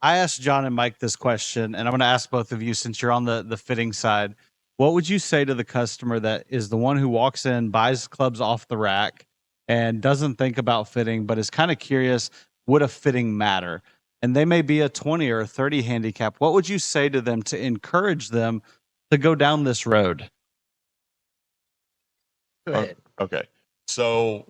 I asked John and Mike this question, and I'm going to ask both of you since you're on the fitting side. What would you say to the customer that is the one who walks in, buys clubs off the rack, and doesn't think about fitting, but is kind of curious, would a fitting matter? And they may be a 20 or a 30 handicap. What would you say to them to encourage them to go down this road? Go ahead. Okay. So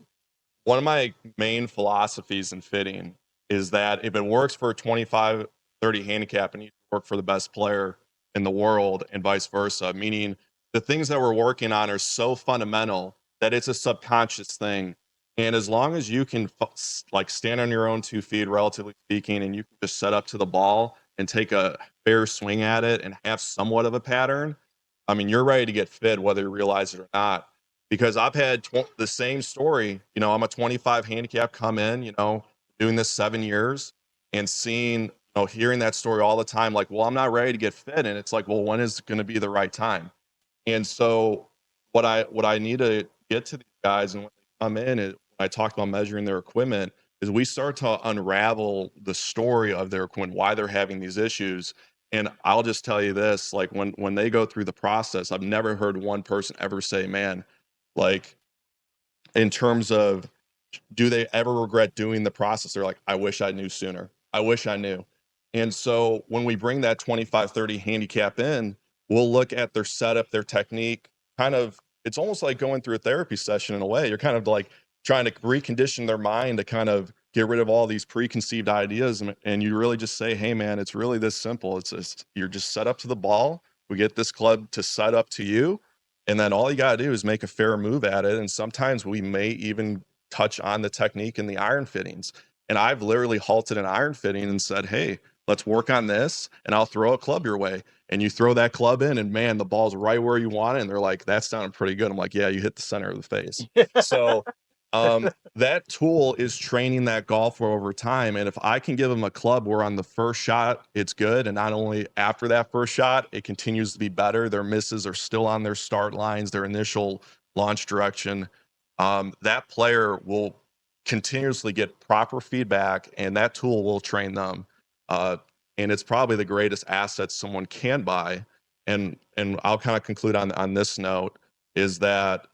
one of my main philosophies in fitting is that if it works for a 25, 30 handicap, it needs to work for the best player in the world and vice versa. Meaning the things that we're working on are so fundamental that it's a subconscious thing. And as long as you can stand on your own 2 feet, relatively speaking, and you can just set up to the ball and take a fair swing at it and have somewhat of a pattern, I mean, you're ready to get fit, whether you realize it or not. Because I've had the same story. I'm a 25 handicap come in, doing this 7 years and seeing, hearing that story all the time, like, well, I'm not ready to get fit. And it's like, well, when is going to be the right time? And so what I need to get to these guys and when they come in, when I talk about measuring their equipment, is we start to unravel the story of their equipment, why they're having these issues. And I'll just tell you this, like when they go through the process, I've never heard one person ever say, man, like in terms of do they ever regret doing the process? They're like, I wish I knew sooner. I wish I knew. And so when we bring that 25, 30 handicap in, we'll look at their setup, their technique, it's almost like going through a therapy session in a way. You're kind of like trying to recondition their mind to kind of get rid of all these preconceived ideas, and you really just say, hey man, it's really this simple. It's just, you're just set up to the ball. We get this club to set up to you, and then all you got to do is make a fair move at it. And sometimes we may even touch on the technique and the iron fittings. And I've literally halted an iron fitting and said, hey, let's work on this, and I'll throw a club your way. And you throw that club in, and man, the ball's right where you want it. And they're like, that sounded pretty good. I'm like, yeah, you hit the center of the face. So that tool is training that golfer over time. And if I can give them a club where on the first shot it's good, and not only after that first shot it continues to be better, their misses are still on their start lines, their initial launch direction, that player will continuously get proper feedback, and that tool will train them. And it's probably the greatest asset someone can buy. And I'll kind of conclude on this note, is that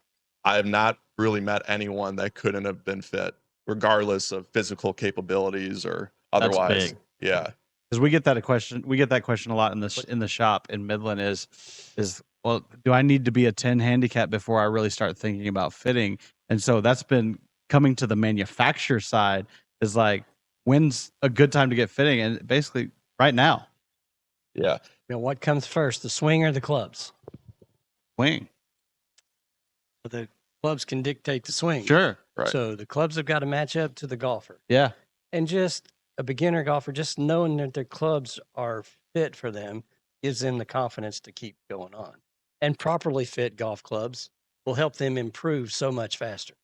I have not really met anyone that couldn't have been fit, regardless of physical capabilities or That's otherwise. big. Yeah. Because we get that question a lot in the shop in Midland is well, do I need to be a 10 handicap before I really start thinking about fitting? And so that's been coming to the manufacturer side, is like, when's a good time to get fitting? And basically right now. Yeah. You know, what comes first, the swing or the clubs? Swing. The clubs can dictate the swing. Sure. Right. So the clubs have got to match up to the golfer. Yeah. And just a beginner golfer, just knowing that their clubs are fit for them gives them the confidence to keep going on. And properly fit golf clubs will help them improve so much faster.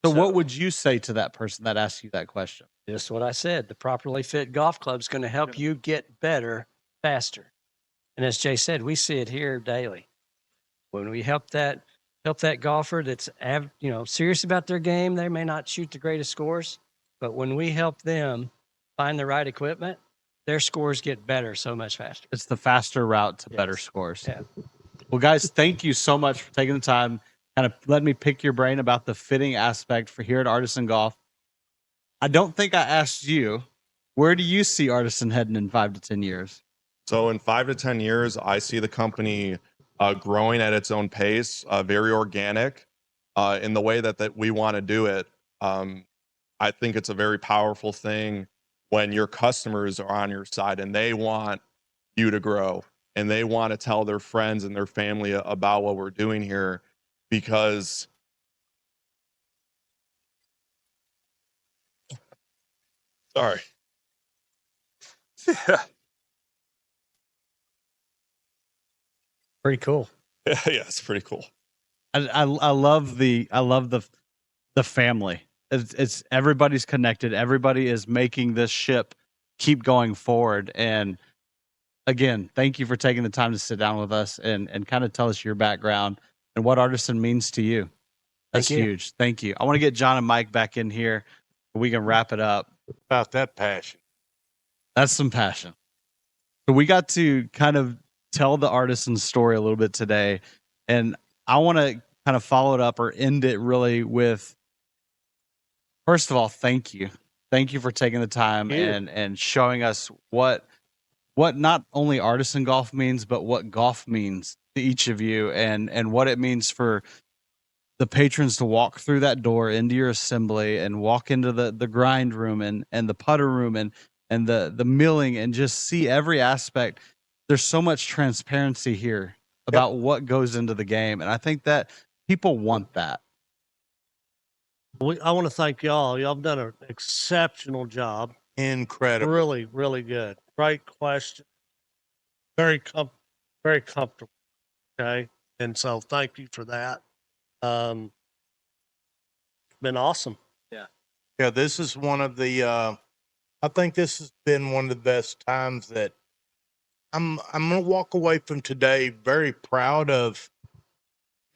So what would you say to that person that asked you that question? Just what I said. The properly fit golf club is going to help you get better faster. And as Jay said, we see it here daily. When we help that golfer that's serious about their game, they may not shoot the greatest scores, but when we help them find the right equipment, their scores get better so much faster. It's the faster route to better scores. Yeah. Well, guys, thank you so much for taking the time, kind of let me pick your brain about the fitting aspect for here at Artisan Golf. I don't think I asked you, where do you see Artisan heading in 5 to 10 years? So in 5 to 10 years, I see the company growing at its own pace, very organic in the way that we want to do it. I think it's a very powerful thing when your customers are on your side and they want you to grow and they want to tell their friends and their family about what we're doing here, because sorry. Yeah. Pretty cool. Yeah, it's pretty cool. I love the family. It's everybody's connected. Everybody is making this ship keep going forward. And again, thank you for taking the time to sit down with us and kind of tell us your background and what Artisan means to you. That's huge. Thank you. I want to get John and Mike back in here so we can wrap it up. About that passion. That's some passion. So we got to kind of tell the Artisan story a little bit today. And I want to kind of follow it up or end it really with, first of all, thank you. Thank you for taking the time and showing us what not only Artisan golf means, but what golf means to each of you, and what it means for the patrons to walk through that door into your assembly and walk into the grind room and the putter room and the milling and just see every aspect. There's so much transparency here about what goes into the game. And I think that people want that. I want to thank y'all. Y'all have done an exceptional job. Incredible. Really, really good. Great question. Very comfortable. Okay. And so thank you for that. Been awesome. Yeah, this is one of the I think this has been one of the best times that I'm gonna walk away from today very proud of.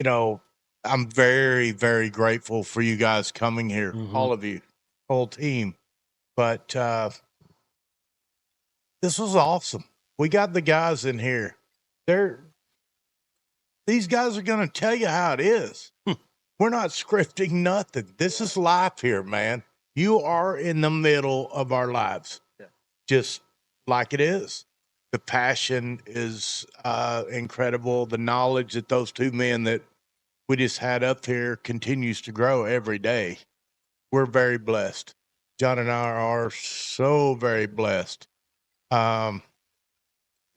I'm very, very grateful for you guys coming here, all of you, whole team. But this was awesome. We got the guys in here. These guys are gonna tell you how it is. We're not scripting nothing. This is life here, man. You are in the middle of our lives, just like it is. The passion is incredible. The knowledge that those two men that we just had up here continues to grow every day. We're very blessed. John and I are so very blessed.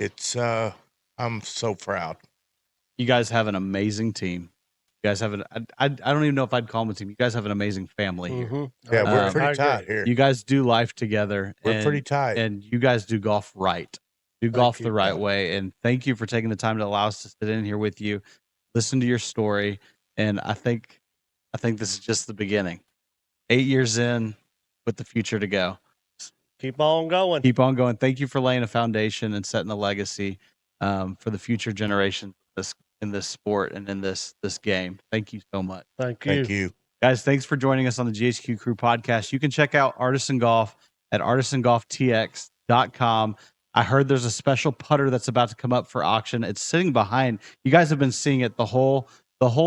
It's I'm so proud. You guys have an amazing team. You guys have I don't even know if I'd call them a team. You guys have an amazing family here. Mm-hmm. Yeah, we're I pretty agree. tight here. You guys do life together. We're pretty tight. And you guys do golf right. Do Thank golf you. the right Yeah. way. And thank you for taking the time to allow us to sit in here with you, listen to your story. And I think this is just the beginning. 8 years in with the future to go. Keep on going. Keep on going. Thank you for laying a foundation and setting a legacy for the future generations in this sport and in this game. Thank you so much. Thank you. Thank you. Guys, thanks for joining us on the GHQ Crew podcast. You can check out Artisan Golf at artisangolftx.com. I heard there's a special putter that's about to come up for auction. It's sitting behind. You guys have been seeing it the whole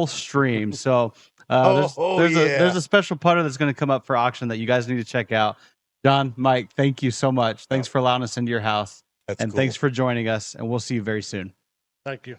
stream. So there's a special putter that's going to come up for auction that you guys need to check out. John, Mike, thank you so much. Thanks for allowing us into your house. That's And cool. thanks for joining us. And we'll see you very soon. Thank you.